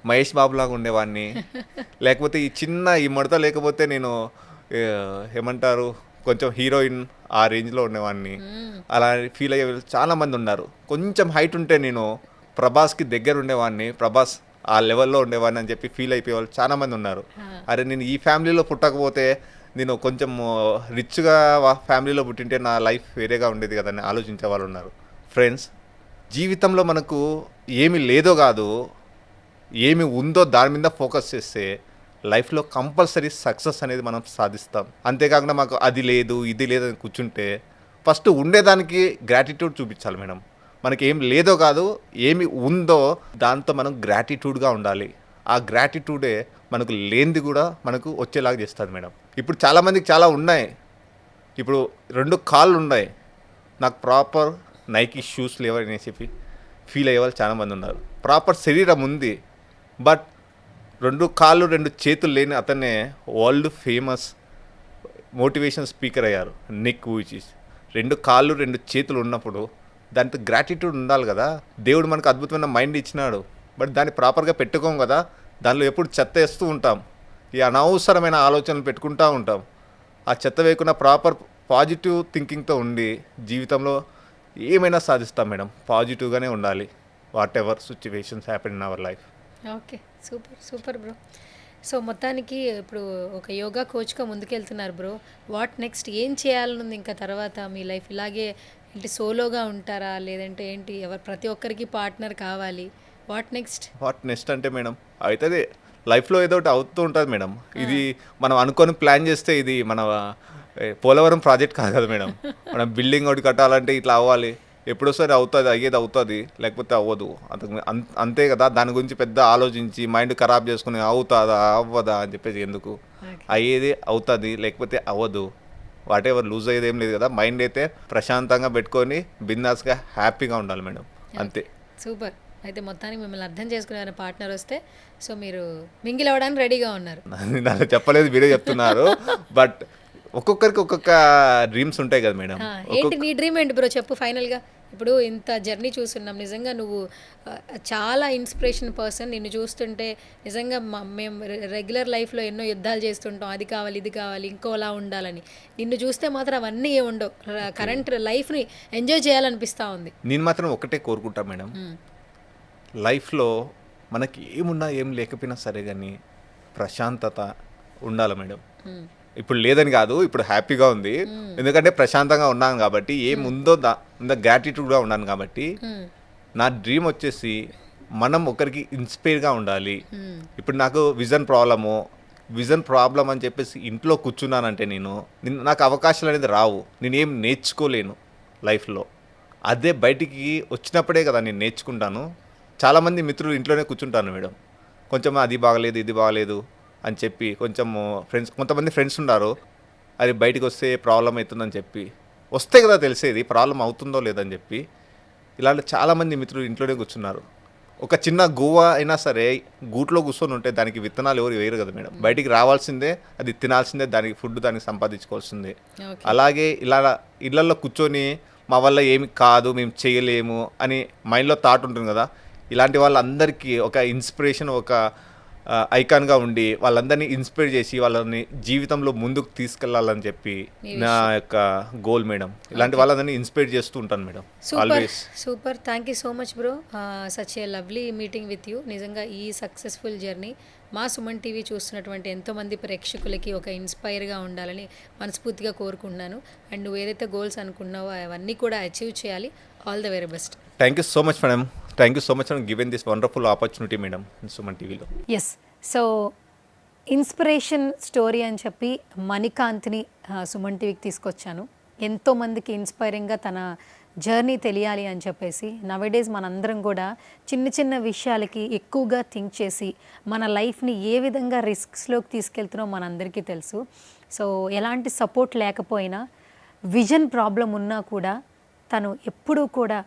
మహేష్ బాబులాగా ఉండేవాడిని, లేకపోతే ఈ ముడత లేకపోతే నేను ఏమంటారు కొంచెం హీరోయిన్ ఆ రేంజ్లో ఉండేవాడిని, అలా ఫీల్ అయ్యే చాలామంది ఉన్నారు. కొంచెం హైట్ ఉంటే నేను ప్రభాస్కి దగ్గర ఉండేవాడిని, ప్రభాస్ ఆ లెవెల్లో ఉండేవాడిని అని చెప్పి ఫీల్ అయిపోయే వాళ్ళు చాలామంది ఉన్నారు. అరే నేను ఈ ఫ్యామిలీలో పుట్టకపోతే, నేను కొంచెం రిచ్గా ఫ్యామిలీలో పుట్టింటే నా లైఫ్ వేరేగా ఉండేది కదా అని ఆలోచించే వాళ్ళు ఉన్నారు. ఫ్రెండ్స్, జీవితంలో మనకు ఏమి లేదో కాదు, ఏమి ఉందో దాని మీద ఫోకస్ చేస్తే లైఫ్లో కంపల్సరీ సక్సెస్ అనేది మనం సాధిస్తాం. అంతేకాకుండా మాకు అది లేదు ఇది లేదని కూర్చుంటే ఫస్ట్ ఉండేదానికి గ్రాటిట్యూడ్ చూపించాలి మేడం. మనకి ఏం లేదో కాదు, ఏమి ఉందో దాంతో మనం గ్రాటిట్యూడ్గా ఉండాలి. ఆ గ్రాటిట్యూడే మనకు లేనిది కూడా మనకు వచ్చేలాగా చేస్తుంది మేడం. ఇప్పుడు చాలామందికి చాలా ఉన్నాయి, ఇప్పుడు 2 కాళ్ళు ఉన్నాయి, నాకు ప్రాపర్ నైకీ షూస్ లేవని చెప్పి ఫీల్ అయ్యే వాళ్ళు చాలామంది ఉన్నారు. ప్రాపర్ శరీరం ఉంది, బట్ 2 కాళ్ళు 2 చేతులు లేని అతనే వరల్డ్ ఫేమస్ మోటివేషన్ స్పీకర్ అయ్యారు, నిక్ వూయిచిచ్. 2 కాళ్ళు 2 చేతులు ఉన్నప్పుడు దాంతో గ్రాటిట్యూడ్ ఉండాలి కదా. దేవుడు మనకు అద్భుతమైన మైండ్ ఇచ్చినాడు, బట్ దాన్ని ప్రాపర్గా పెట్టుకోం కదా. దానిలో ఎప్పుడు చెత్త వేస్తూ ఉంటాం, ఈ అనవసరమైన ఆలోచనలు పెట్టుకుంటూ ఉంటాం. ఆ చెత్త వేయకుండా ప్రాపర్ పాజిటివ్ థింకింగ్తో ఉండి జీవితంలో ఏమైనా సాధిస్తాం మేడం. పాజిటివ్గానే ఉండాలి, what ever situations happen in our life. Okay, super super bro. So మొత్తానికి ఇప్పుడు ఒక యోగా కోచ్గా ముందుకెళ్తున్నారు బ్రో. What next? ఏం చేయాలనుంది ఇంకా తర్వాత మీ లైఫ్? ఇలాగే ఏంటి, సోలోగా ఉంటారా లేదంటే ఏంటి? ప్రతి ఒక్కరికి పార్ట్నర్ కావాలి. వాట్ నెక్స్ట్ అంటే మేడం అవుతుంది లైఫ్లో ఏదో ఒకటి అవుతూ ఉంటుంది మేడం. ఇది మనం అనుకొని ప్లాన్ చేస్తే ఇది మన పోలవరం ప్రాజెక్ట్ కాదు కదా మేడం. మనం బిల్డింగ్ ఒకటి కట్టాలంటే ఇట్లా అవ్వాలి, ఎప్పుడోసారి అవుతుంది, అయ్యేది అవుతుంది, లేకపోతే అవ్వదు. అంతే కదా. దాని గురించి పెద్ద ఆలోచించి మైండ్ ఖరాబ్ చేసుకుని అవుతుందా అవ్వదా అని చెప్పేసి ఎందుకు, అయ్యేది అవుతుంది లేకపోతే అవ్వదు. వాట్ ఎవర్ లూజ్ అయ్యేది ఏం లేదు కదా. మైండ్ అయితే ప్రశాంతంగా పెట్టుకొని బిందాస్గా హ్యాపీగా ఉండాలి మేడం, అంతే. సూపర్. అయితే మొత్తానికి మిమ్మల్ని అర్థం చేసుకునే పార్ట్నర్ వస్తే సో మీరు మింగిల్ అవ్వడానికి రెడీగా ఉన్నారు. నాకు చెప్పలేదు, మీరే చెప్తున్నారు. బట్ ఒక్కొక్కరికి ఒక్కొక్క డ్రీమ్స్ ఉంటాయి కదా మేడం. ఏంటి నీ డ్రీమ్ ఏంటి బ్రో చెప్పు ఫైనల్గా. ఇప్పుడు ఇంత జర్నీ చూస్తున్నాం, నిజంగా నువ్వు చాలా ఇన్స్పిరేషన్ పర్సన్. నిన్ను చూస్తుంటే నిజంగా మేము రెగ్యులర్ లైఫ్లో ఎన్నో యుద్ధాలు చేస్తుంటాం, అది కావాలి ఇది కావాలి ఇంకోలా ఉండాలని. నిన్ను చూస్తే మాత్రం అవన్నీ ఏ ఉండవు, కరెంట్ లైఫ్ని ఎంజాయ్ చేయాలనిపిస్తూ ఉంది. నేను మాత్రం ఒకటే కోరుకుంటా మేడం, లైఫ్లో మనకి ఏమున్నా ఏం లేకపోయినా సరే కానీ ప్రశాంతత ఉండాలి మేడం. ఇప్పుడు లేదని కాదు, ఇప్పుడు హ్యాపీగా ఉంది, ఎందుకంటే ప్రశాంతంగా ఉన్నాను కాబట్టి. ఏముందో గ్రాటిట్యూడ్గా ఉన్నాను కాబట్టి. నా డ్రీమ్ వచ్చేసి మనం ఒకరికి ఇన్స్పైర్గా ఉండాలి. ఇప్పుడు నాకు విజన్ ప్రాబ్లమ్ అని చెప్పేసి ఇంట్లో కూర్చున్నానంటే నాకు అవకాశాలు అనేది రావు, నేనేం నేర్చుకోలేను లైఫ్లో. అదే బయటికి వచ్చినప్పుడే కదా నేను నేర్చుకుంటాను. చాలామంది మిత్రులు ఇంట్లోనే కూర్చుంటాను మేడం, కొంచెం అది బాగలేదు ఇది బాగలేదు అని చెప్పి కొంచెం కొంతమంది ఫ్రెండ్స్ ఉన్నారు, అది బయటకు వస్తే ప్రాబ్లం అవుతుందని చెప్పి వస్తే కదా తెలిసేది ప్రాబ్లం అవుతుందో లేదని చెప్పి. ఇలాంటి చాలామంది మిత్రులు ఇంట్లోనే కూర్చున్నారు. ఒక చిన్న గువ్వ అయినా సరే గూట్లో కూర్చొని ఉంటే దానికి విత్తనాలు ఎవరు వేయరు కదా మేడం. బయటికి రావాల్సిందే, అది తినాల్సిందే, దానికి ఫుడ్ దానికి సంపాదించుకోవాల్సిందే. అలాగే ఇలా ఇళ్లలో కూర్చొని మా వల్ల ఏమి కాదు, మేము చేయలేము అని మైండ్లో థాట్ ఉంటుంది కదా. ఇలాంటి వాళ్ళందరికీ ఒక ఇన్స్పిరేషన్, ఒక ఐకాన్గా ఉండి వాళ్ళందరినీ ఇన్స్పైర్ చేసి వాళ్ళని జీవితంలో ముందుకు తీసుకెళ్లాలని చెప్పి నా యొక్క గోల్ మేడం. ఇలాంటి వాళ్ళందరినీ ఇన్స్పైర్ చేస్తూ ఉంటాను madam super always. Super, thank you so much bro, such a lovely meeting with you. నిజంగా ఈ సక్సెస్ఫుల్ జర్నీ మా సుమన్ టీవీ చూస్తున్నటువంటి ఎంతోమంది ప్రేక్షకులకి ఒక ఇన్స్పైర్గా ఉండాలని మనస్ఫూర్తిగా కోరుకుంటున్నాను. అండ్ నువ్వు ఏదైతే గోల్స్ అనుకున్నావో అవన్నీ కూడా అచీవ్ చేయాలి. All the very best. Thank you so much madam. Thank you so much for given this wonderful opportunity madam Suman టీవీలో. ఎస్, సో ఇన్స్పిరేషన్ స్టోరీ అని చెప్పి మణికాంత్ని సుమన్ టీవీకి తీసుకొచ్చాను. ఎంతోమందికి ఇన్స్పైరింగ్గా తన జర్నీ తెలియాలి అని చెప్పేసి నవేడేస్ మనందరం కూడా చిన్న చిన్న విషయాలకి ఎక్కువగా థింక్ చేసి మన లైఫ్ని ఏ విధంగా రిస్క్స్లోకి తీసుకెళ్తున్నామో మనందరికీ తెలుసు. సో ఎలాంటి సపోర్ట్ లేకపోయినా, విజన్ ప్రాబ్లం ఉన్నా కూడా తను ఎప్పుడూ కూడా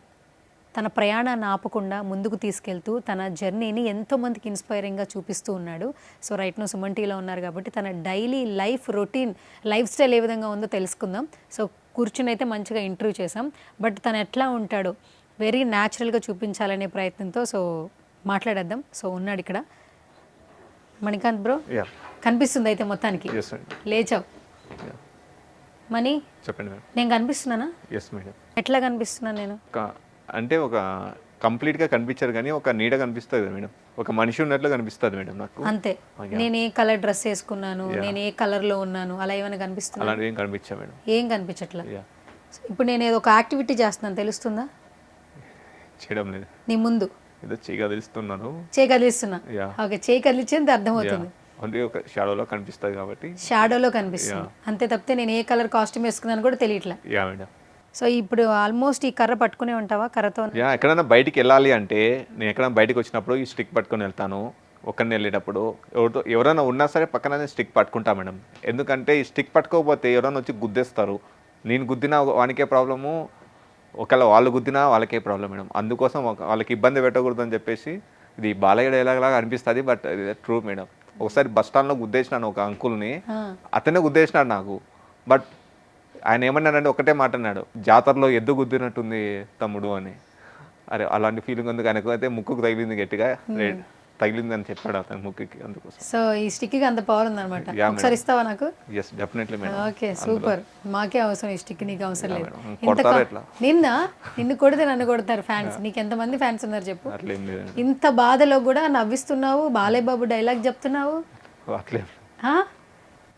తన ప్రయాణాన్ని ఆపకుండా ముందుకు తీసుకెళ్తూ తన జర్నీని ఎంతోమందికి ఇన్స్పైరింగ్గా చూపిస్తూ ఉన్నాడు. సో రైట్ నో సుమన్ టీవీలో ఉన్నారు కాబట్టి తన daily life routine, life style ఏ విధంగా ఉందో తెలుసుకుందాం. సో కూర్చుని అయితే మంచిగా ఇంటర్వ్యూ చేసాం, బట్ తను ఎట్లా ఉంటాడో వెరీ న్యాచురల్గా చూపించాలనే ప్రయత్నంతో సో మాట్లాడేద్దాం. సో ఉన్నాడు ఇక్కడ మణికాంత్ బ్రో. కనిపిస్తుంది అయితే మొత్తానికి, లేచావు మనీ. చెప్పండి మేడం. నేను కనిపిస్తున్నానా? Yes madam. ఎట్లా కనిపిస్తున్నాను నేను? అంటే ఒక కంప్లీట్గా కనిపించదు కానీ ఒక నీడ కనిపిస్తుంది కదా మేడం, ఒక మనిషి ఉన్నట్లు కనిపిస్తుంది మేడం నాకు. అంతే. నేను ఏ కలర్ డ్రెస్ వేసుకున్నాను, నేను ఏ కలర్లో ఉన్నాను, అలా ఏమైనా కనిపిస్తుంది? అలాంటి ఏం కనిపించా మేడం. ఏం కనిపించట్లా. ఇప్పుడు నేను ఏదో ఒక యాక్టివిటీ చేస్తున్నాను, తెలుస్తుందా? చేయడం లేదు. నీ ముందు ఏదో చేయి కదిలిస్తున్నాను. చేయి కదిలిస్తున్నా. ఓకే, చేయి కదిలించింది అర్థమవుతుంది. ఓన్లీ ఒక షాడోలో కనిపిస్తుంది కాబట్టి. షాడోలో కనిపిస్తుంది అంతే తప్పితే నేను ఏ కలర్ కాస్ట్యూమ్ వేసుకున్నాను కూడా తెలియట్లా. Yeah madam. సో ఇప్పుడు ఆల్మోస్ట్ ఈ కర్ర పట్టుకునే ఉంటావా? కర్రతో ఎక్కడైనా బయటికి వెళ్ళాలి అంటే నేను ఎక్కడైనా బయటకు వచ్చినప్పుడు ఈ స్టిక్ పట్టుకొని వెళ్తాను. ఒక్కరిని వెళ్ళేటప్పుడు ఎవరైనా ఉన్నా సరే పక్కన స్టిక్ పట్టుకుంటా మేడం. ఎందుకంటే ఈ స్టిక్ పట్టుకోకపోతే ఎవరైనా వచ్చి గుద్దేస్తారు. నేను గుద్దినా వానికే ప్రాబ్లము, ఒకవేళ వాళ్ళు గుద్దినా వాళ్ళకే ప్రాబ్లం మేడం. అందుకోసం వాళ్ళకి ఇబ్బంది పెట్టకూడదు అని చెప్పేసి ఇది బాలయ్య డైలాగ్ లాగా అనిపిస్తుంది, బట్ ఇది ట్రూ మేడం. ఒకసారి బస్ స్టాండ్లో గుద్దేసినాను ఒక అంకుల్ని, అతనే గుద్దేసినాడు నాకు. బట్ ఆయన ఏమన్నాడంటే ఒకటే మాట అన్నాడు, జాతరలో ఎద్దు గుద్దినట్టుంది తమ్ముడు అని. అరే అలాంటి ఫీలింగ్ ఉంది. ఆయనకు అయితే ముక్కుకు తగిలింది, గట్టిగా తగిలింది అని చెప్పాడు అతను ముక్కుకి. అందుకోసం సో ఈ స్టిక్కి అంత పవర్ ఉందన్నమాట. ఒకసారి ఇస్తావా నాకు? Yes definitely madam. Okay super. మాకే అవసరం ఈ స్టిక్, నీకు అవసరం లేదు. ఎట్లా నిన్ను కొడితే నన్ను కొడతారు ఫ్యాన్స్. నీకు ఎంతమంది ఫ్యాన్స్ ఉన్నారు చెప్పు? అట్లేం లేదు. ఇంత బాధలో కూడా నవ్విస్తున్నావు, బాలయ్య బాబు డైలాగ్ చెప్తున్నావు. అట్లే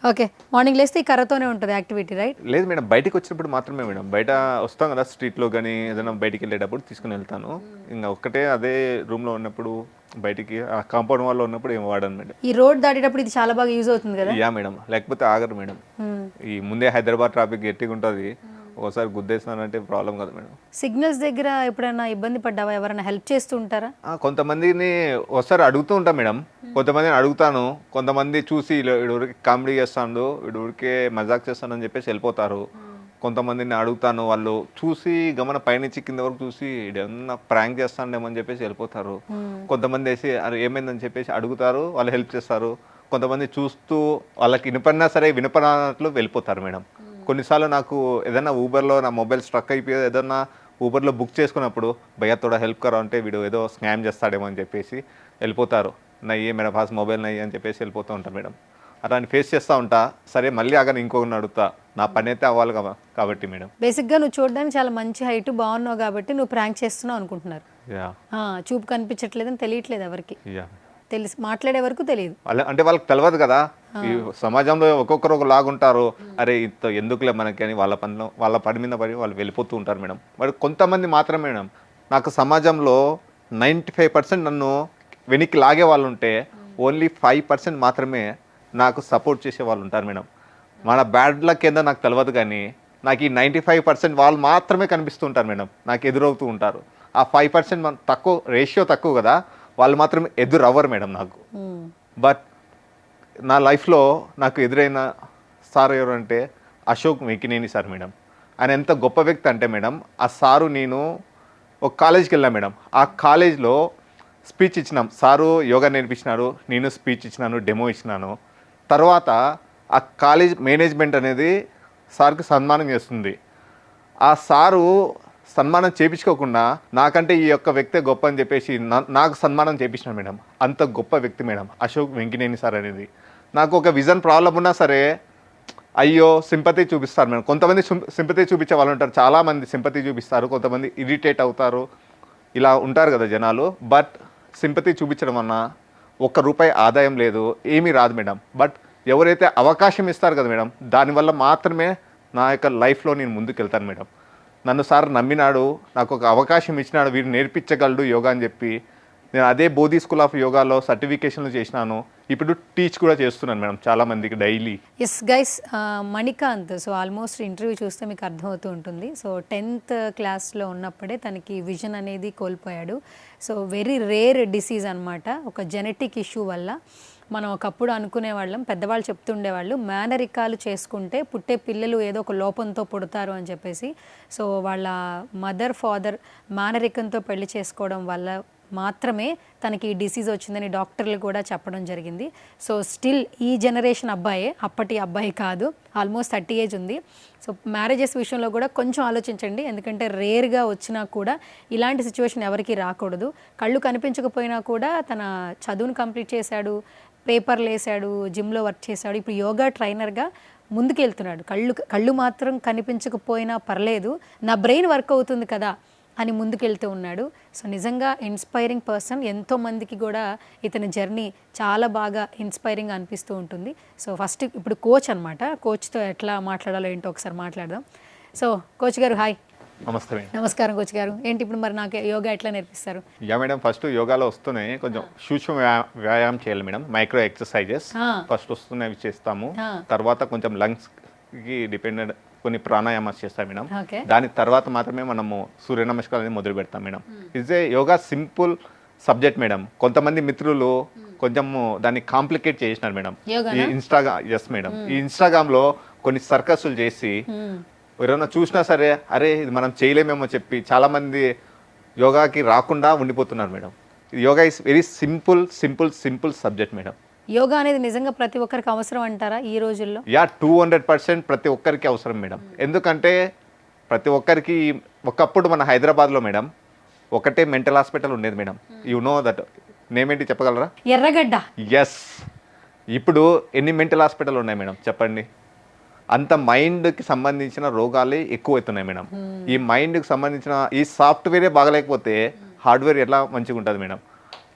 ఓకే, మార్నింగ్ లేస్తే ఈ కర్రతోనే ఉంటుంది యాక్టివిటీ, రైట్? లేదు మేడం, బయటకు వచ్చినప్పుడు మాత్రమే మేడం. బయట వస్తాం కదా స్ట్రీట్లో కానీ ఏదైనా బయటికి వెళ్ళేటప్పుడు తీసుకుని వెళ్తాను. ఇంకా ఒక్కటే అదే రూమ్లో ఉన్నప్పుడు, బయటికి ఆ కాంపౌండ్ వాల్లో ఉన్నప్పుడు ఏం వాడాను మేడం. ఈ రోడ్ దాటేటప్పుడు ఇది చాలా బాగా యూజ్ అవుతుంది కదా? యా మేడం, లేకపోతే ఆగరు మేడం. ఈ ముందే హైదరాబాద్ ట్రాఫిక్ గట్టిగా ఉంటుంది, ఒకసారి గుద్దేస్తానంటే ప్రాబ్లం కదా మేడం. సిగ్నల్స్ దగ్గర ఎప్పుడైనా ఇబ్బంది పడ్డావా? ఎవరైనా హెల్ప్ చేస్తూ ఉంటారా? కొంతమందిని ఒకసారి అడుగుతూ ఉంటాం మేడం. కొంతమందిని అడుగుతాను, కొంతమంది చూసి వీడికి కామెడీ చేస్తాడు, వీడికే మజాక్ చేస్తాను అని చెప్పేసి వెళ్ళిపోతారు. కొంతమందిని అడుగుతాను, వాళ్ళు చూసి గమన పైనుంచి కింద వరకు చూసి ఏమన్నా ప్రాంక్ చేస్తాడేమని చెప్పేసి వెళ్ళిపోతారు. కొంతమంది వేసి అది ఏమైందని చెప్పేసి అడుగుతారు, వాళ్ళు హెల్ప్ చేస్తారు. కొంతమంది చూస్తూ వాళ్ళకి వినపడినా సరే వినపడినట్లు వెళ్ళిపోతారు మేడం. కొన్నిసార్లు నాకు ఏదైనా ఊబర్లో నా మొబైల్ స్ట్రక్ అయిపోయి ఏదన్నా ఊబర్లో బుక్ చేసుకున్నప్పుడు భయ్యా తోడా హెల్ప్ కరా అంటే వీడు ఏదో స్కామ్ చేస్తాడేమో అని చెప్పేసి వెళ్ళిపోతారు. నయ్యే మేడం పాస్ మొబైల్ నయ్యి అని చెప్పేసి వెళ్ళిపోతూ ఉంటాను మేడం. అలాంటి ఫేస్ చేస్తూ ఉంటా. సరే మళ్ళీ అక్కడ ఇంకొకరిని అడుగుతా, నా పని అయితే అవ్వాలి కాబట్టి మేడం. బేసిక్గా నువ్వు చూడడానికి చాలా మంచి హైట్, బాగున్నావు కాబట్టి నువ్వు ప్రాంక్ చేస్తున్నావు అనుకుంటున్నారు. చూపు కనిపించట్లేదని తెలియట్లేదు ఎవరికి, తెలిసి మాట్లాడే వరకు తెలియదు. అంటే వాళ్ళకి తెలియదు కదా, ఈ సమాజంలో ఒక్కొక్కరు ఒక లాగుంటారు. అరే ఇంత ఎందుకులే మనకి అని వాళ్ళ పని మీద పడి వాళ్ళు వెళ్ళిపోతూ ఉంటారు మేడం. మరి కొంతమంది మాత్రమే మేడం, నాకు సమాజంలో 95% నన్ను వెనక్కి లాగే వాళ్ళు ఉంటే ఓన్లీ 5% మాత్రమే నాకు సపోర్ట్ చేసే వాళ్ళు ఉంటారు మేడం. మన బ్యాడ్ లక్ ఏందో నాకు తెలియదు కానీ నాకు ఈ 95% వాళ్ళు మాత్రమే కనిపిస్తూ ఉంటారు మేడం, నాకు ఎదురవుతూ ఉంటారు. ఆ 5% తక్కువ, రేషియో తక్కువ కదా, వాళ్ళు మాత్రం ఎదురవ్వరు మేడం నాకు. బట్ నా లైఫ్లో నాకు ఎదురైన సార్ ఎవరంటే అశోక్ మెకినేని సార్ మేడం. ఆయన ఎంత గొప్ప వ్యక్తి అంటే మేడం, ఆ సారు నేను ఒక కాలేజ్కి వెళ్ళాను మేడం. ఆ కాలేజ్లో స్పీచ్ ఇచ్చినాం, సారు యోగా నేర్పించినారు, నేను స్పీచ్ ఇచ్చినాను, డెమో ఇచ్చినాను. తర్వాత ఆ కాలేజ్ మేనేజ్మెంట్ అనేది సార్కి సన్మానం చేస్తుంది. ఆ సారు సన్మానం చేయించుకోకుండా నాకంటే ఈ యొక్క వ్యక్తే గొప్ప అని చెప్పేసి నాకు సన్మానం చేయించినాడు మేడం. అంత గొప్ప వ్యక్తి మేడం అశోక్ వెంకినేని సార్ అనేది. నాకు ఒక విజన్ ప్రాబ్లం ఉన్నా సరే అయ్యో సింపతి చూపిస్తారు మేడం. కొంతమంది సింపతి చూపించే వాళ్ళు ఉంటారు, చాలామంది సింపతి చూపిస్తారు, కొంతమంది ఇరిటేట్ అవుతారు, ఇలా ఉంటారు కదా జనాలు. బట్ సింపతి చూపించడం వలన ₹1 ఆదాయం లేదు, ఏమీ రాదు మేడం. బట్ ఎవరైతే అవకాశం ఇస్తారు కదా మేడం, దానివల్ల మాత్రమే నా యొక్క లైఫ్లో నేను ముందుకు వెళ్తాను మేడం. నన్ను సార్ నమ్మినాడు, నాకు ఒక అవకాశం ఇచ్చినాడు, వీడు నేర్పించగలడు యోగా అని చెప్పి నేను అదే బోధి స్కూల్ ఆఫ్ యోగాలో సర్టిఫికేషన్లు చేసినాను. ఇప్పుడు టీచ్ కూడా చేస్తున్నాను మేడం చాలామందికి daily. Yes guys, Manikanth so almost interview చూస్తే మీకు అర్థమవుతూ ఉంటుంది. సో 10th క్లాస్లో ఉన్నప్పుడే తనకి విజన్ అనేది కోల్పోయాడు. సో వెరీ రేర్ డిసీజ్ అనమాట, ఒక జెనెటిక్ ఇష్యూ వల్ల. మనం ఒకప్పుడు అనుకునేవాళ్ళం, పెద్దవాళ్ళు చెప్తుండేవాళ్ళు, మేనరికాలు చేసుకుంటే పుట్టే పిల్లలు ఏదో ఒక లోపంతో పుడతారు అని చెప్పేసి. సో వాళ్ళ మదర్ ఫాదర్ మేనరికంతో పెళ్లి చేసుకోవడం వల్ల మాత్రమే తనకి ఈ డిసీజ్ వచ్చిందని డాక్టర్లు కూడా చెప్పడం జరిగింది. సో స్టిల్ ఈ జనరేషన్ అబ్బాయే, అప్పటి అబ్బాయి కాదు, ఆల్మోస్ట్ 30 ఏజ్ ఉంది. సో మ్యారేజెస్ విషయంలో కూడా కొంచెం ఆలోచించండి, ఎందుకంటే రేర్గా వచ్చినా కూడా ఇలాంటి సిచ్యువేషన్ ఎవరికి రాకూడదు. కళ్ళు కనిపించకపోయినా కూడా తన చదువును కంప్లీట్ చేశాడు, పేపర్లు వేసాడు, జిమ్లో వర్క్ చేశాడు, ఇప్పుడు యోగా ట్రైనర్గా ముందుకెళ్తున్నాడు. కళ్ళు మాత్రం కనిపించకపోయినా పర్లేదు, నా బ్రెయిన్ వర్క్ అవుతుంది కదా అని ముందుకెళ్తూ ఉన్నాడు. సో నిజంగా ఇన్స్పైరింగ్ పర్సన్, ఎంతోమందికి కూడా ఇతని జర్నీ చాలా బాగా ఇన్స్పైరింగ్ అనిపిస్తూ ఉంటుంది. సో ఫస్ట్ ఇప్పుడు కోచ్ అనమాట, కోచ్తో ఎట్లా మాట్లాడాలో ఏంటో ఒకసారి మాట్లాడదాం. సో కోచ్ గారు హాయ్. నమస్తే మేడం. నమస్కారం కోచ్ గారు. ఏంటి ఇప్పుడు మరి నాకు యోగా ఎట్లా నేర్పిస్తారు? యా మేడం, ఫస్ట్ యోగాలో వస్తున్నాయి కొంచెం సూక్ష్మ వ్యాయామం చేయాలి మేడం, మైక్రో ఎక్సర్సైజెస్ ఫస్ట్ వస్తున్నాయి చేస్తాము. తర్వాత కొంచెం లంగ్స్కి డిపెండెంట్ కొన్ని ప్రాణాయామాలు చేస్తాం మేడం. దాని తర్వాత మాత్రమే మనము సూర్య నమస్కారం అనేది మొదలు పెడతాం madam. It's a yoga simple subject madam. కొంతమంది మిత్రులు కొంచెము దాన్ని కాంప్లికేట్ చేసినారు మేడం. ఈ ఎస్ మేడం, ఈ ఇన్స్టాగ్రామ్లో కొన్ని సర్కస్లు చేసి ఎవరైనా చూసినా సరే అరే ఇది మనం చేయలేమేమో చెప్పి చాలామంది యోగాకి రాకుండా ఉండిపోతున్నారు madam. Yoga is very simple subject madam. Yoga అనేది నిజంగా ప్రతి ఒక్కరికి అవసరం అంటారా ఈ రోజుల్లో? యా 200% ప్రతి ఒక్కరికి అవసరం మేడం. ఎందుకంటే ప్రతి ఒక్కరికి ఒకప్పుడు మన హైదరాబాద్లో మేడం ఒకటే మెంటల్ హాస్పిటల్ ఉండేది madam. You know that name ఏంటి చెప్పగలరా? ఎర్రగడ్డ. ఎస్. ఇప్పుడు ఎన్ని మెంటల్ హాస్పిటల్ ఉన్నాయి మేడం చెప్పండి? అంత మైండ్కి సంబంధించిన రోగాలే ఎక్కువ అవుతున్నాయి మేడం. ఈ మైండ్కి సంబంధించిన ఈ సాఫ్ట్వేరే బాగలేకపోతే హార్డ్వేర్ ఎట్లా మంచిగా ఉంటుంది మేడం?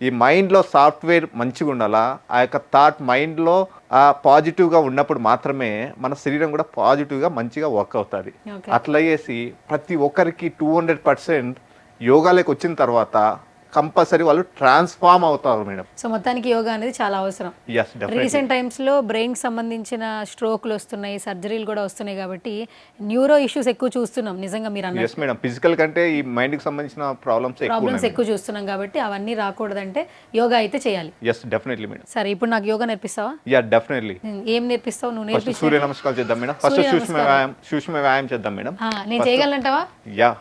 ఈ మైండ్లో సాఫ్ట్వేర్ మంచిగా ఉండాలా, ఆ యొక్క థాట్ మైండ్లో పాజిటివ్గా ఉన్నప్పుడు మాత్రమే మన శరీరం కూడా పాజిటివ్గా మంచిగా వర్క్ అవుతుంది. అట్లా చేసి ప్రతి ఒక్కరికి 200% యోగాలోకి వచ్చిన తర్వాత కంపల్సరీ వాళ్ళు ట్రాన్స్ఫార్మ్ అవుతారు మేడం. సో మొత్తానికి యోగా అనేది చాలా అవసరం. రీసెంట్ టైమ్స్లో బ్రెయిన్కి సంబంధించిన స్ట్రోక్లు వస్తున్నాయి, సర్జరీలు కూడా వస్తున్నాయి, కాబట్టి న్యూరో ఇష్యూస్ ఎక్కువ చూస్తున్నాం. నిజంగా మీరు అన్నారు. ఎస్ మేడం, ఫిజికల్ కంటే ఈ మైండ్కి సంబంధించిన ప్రాబ్లమ్స్ ఎక్కువ చూస్తున్నాం, కాబట్టి అవన్నీ రాకూడదంటే యోగా అయితే చేయాలి. Yes definitely madam. సరే ఇప్పుడు నాకు యోగా నేర్పిస్తావా? Yeah definitely. ఏం నేర్పిస్తావు నువ్వు? నేర్పిస్తా. సూర్య నమస్కారం చేద్దాం మేడం. ఫస్ట్ సూక్ష్మ వ్యాయామం చేద్దాం మేడం. నేను చేయగలంటావా? యా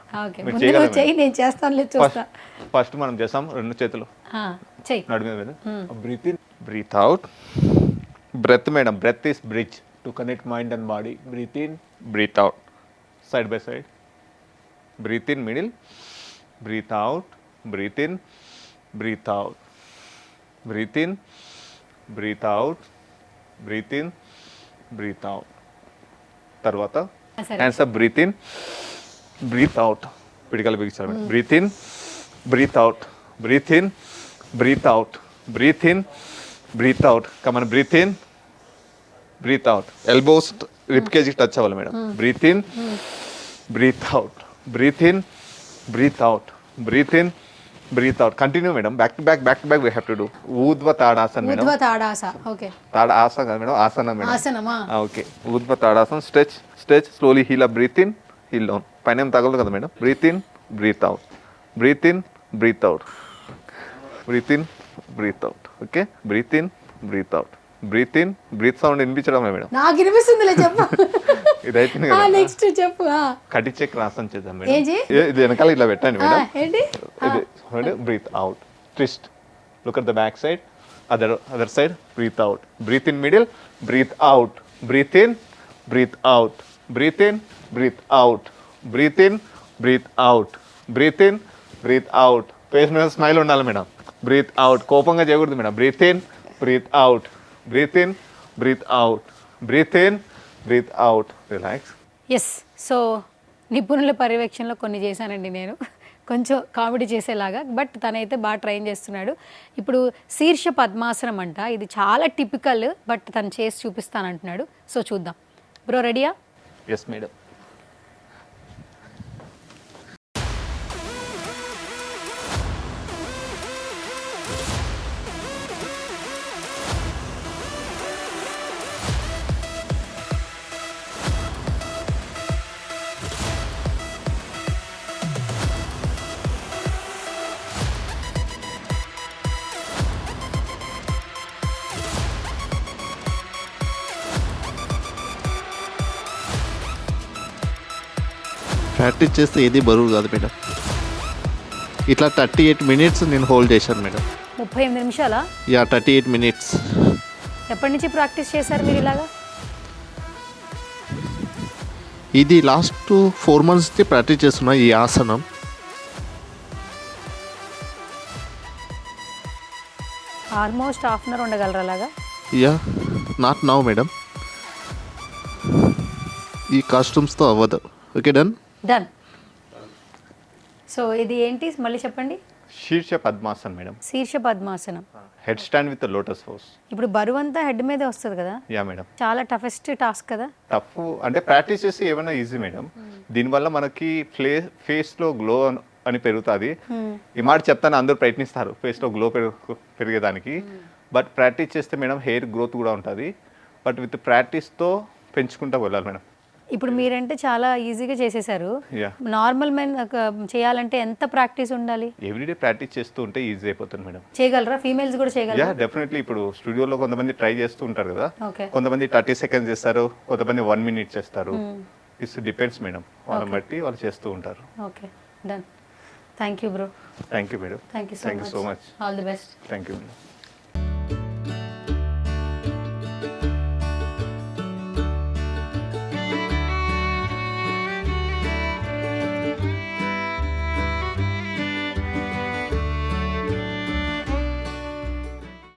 నేను చేస్తాను, లేదు చూస్తా. ఫస్ట్ మనం చేస్తాం 2 చేతులు నడుము మీద, breathe in breathe out. Breath madam, breath is bridge to connect mind and body. Breathe in breathe out, side by side. Breathe in middle, breathe out, breathe in breathe out, breathe in breathe out, breathe in breathe out. తర్వాత hands up, breathe in breathe out, పిడికలు బిగించాలి madam. Breathe in breathe out, breathe in, breathe out, breathe in, breathe out. Come on, breathe in, breathe out. Elbows rib cage touch అవ్వాలి madam. Breathe in, breathe out, breathe in, breathe out, breathe in, breathe out. Continue madam. Back to back we have to do. Urdhva Tadasana madam. Urdhva Tadasa. Okay. Tadasana కాదు madam, asana madam. ఆసనమా? Okay. Urdhva Tadasana. Stretch slowly, heel up, breathe in, heel down. పైన ఏం తగలదు కదా madam. Breathe in, breathe out, breathe in, breathe out, breathe in, breathe out. Okay, breathe in, breathe out, breathe in, breathe sound వినిపించడమే madam. నాకు వినిపిస్తుందిలే, చెప్పు. ఇది అయిపోయింది కదా. నెక్స్ట్ చెప్పు. కటి చక్రాసనం చేద్దాం మేడం. ఇది వెనకాల ఇలా పెట్టండి మేడం. ఏంటి ఇది breathe out, twist, look at the back side, other side, breathe out, breathe in middle, breathe out, breathe in, breathe out, breathe in, breathe out, breathe in, breathe out, breathe in, breathe out. Face మీద smile ఉండాలి madam. Breathe out, కోపంగా చేయకూడదు madam. Breathe in, breathe out, breathe in, breathe out, breathe in, breathe out. Relax. Yes. So నిపుణుల పర్యవేక్షణలో కొన్ని చేశానండి నేను, కొంచెం కామెడీ చేసేలాగా. బట్ తనైతే బాగా ట్రైన్ చేస్తున్నాడు. ఇప్పుడు శీర్ష పద్మాసనం అంట, ఇది చాలా టిపికల్, బట్ తను చేసి చూపిస్తానంటున్నాడు. సో చూద్దాం. బ్రో రెడీయా? Yes madam. ప్రాక్టీస్ చేస్తే ఏది బరువు కాదు మేడం. ఇట్లా 38 మినిట్స్ నేను హోల్డ్ చేశాను మేడం. 38 నిమిషాలా? Yeah 38 minutes. ఎప్పటి నుంచి ప్రాక్టీస్ చేశారు మీరు ఇలాగా? ఇది లాస్ట్ 4 months నుంచి ప్రాక్టీస్ చేస్తున్నా ఈ ఆసనం. ఆల్మోస్ట్ హాఫ్ అన్ అవర్ ఉండగలరు అలాగా? యా నాట్ నౌ మేడం, ఈ కాస్ట్యూమ్స్తో అవ్వదు. Okay done. డన్. సో ఇది ఏంటి మళ్ళీ చెప్పండి. శీర్ష పద్మాసన్ madam. Shirsha Padmasanam. Head stand with lotus pose. ఇప్పుడు బరువు అంతా హెడ్ మీదే వస్తుంది కదా? Yeah madam. చాలా టఫెస్ట్ టాస్క్ కదా? టఫ్ అంటే ప్రాక్టీస్ చేస్తే ఏమైనా ఈజీ మేడం. దీనివల్ల మనకి ఫేస్లో గ్లో అని పెరుగుతుంది. ఈ మాట చెప్తాను, అందరూ ప్రయత్నిస్తారు ఫేస్లో గ్లో పెరిగేదానికి. బట్ ప్రాక్టీస్ చేస్తే మేడం హెయిర్ గ్రోత్ కూడా ఉంటుంది. బట్ విత్ ప్రాక్టీస్తో పెంచుకుంటూ వెళ్ళాలి మేడం. ఇప్పుడు మీరంటే చాలా ఈజీగా చేసేసారు. యా. నార్మల్ మెన్ చేయాలంటే ఎంత ప్రాక్టీస్ ఉండాలి? ఎవ్రీడే ప్రాక్టీస్ చేస్తూ ఉంటే ఈజీ అయిపోతుంది మేడం. చేయగలరా? ఫీమేల్స్ కూడా యా చేయగలరా? డెఫినెట్లీ. ఇప్పుడు స్టూడియోలో కొంతమంది ట్రై చేస్తూ ఉంటారు కదా, ఓకే. కొంతమంది 30 seconds చేస్తారు, కొంతమంది 1 minute చేస్తారు. ఇట్స్ డిపెండ్స్ మేడం, వాళ్ళని బట్టి వాళ్ళు చేస్తూ ఉంటారు. Okay done. Thank you bro. Thank you madam. Thank you thank you so so much. Much. All the best. Thank you madam.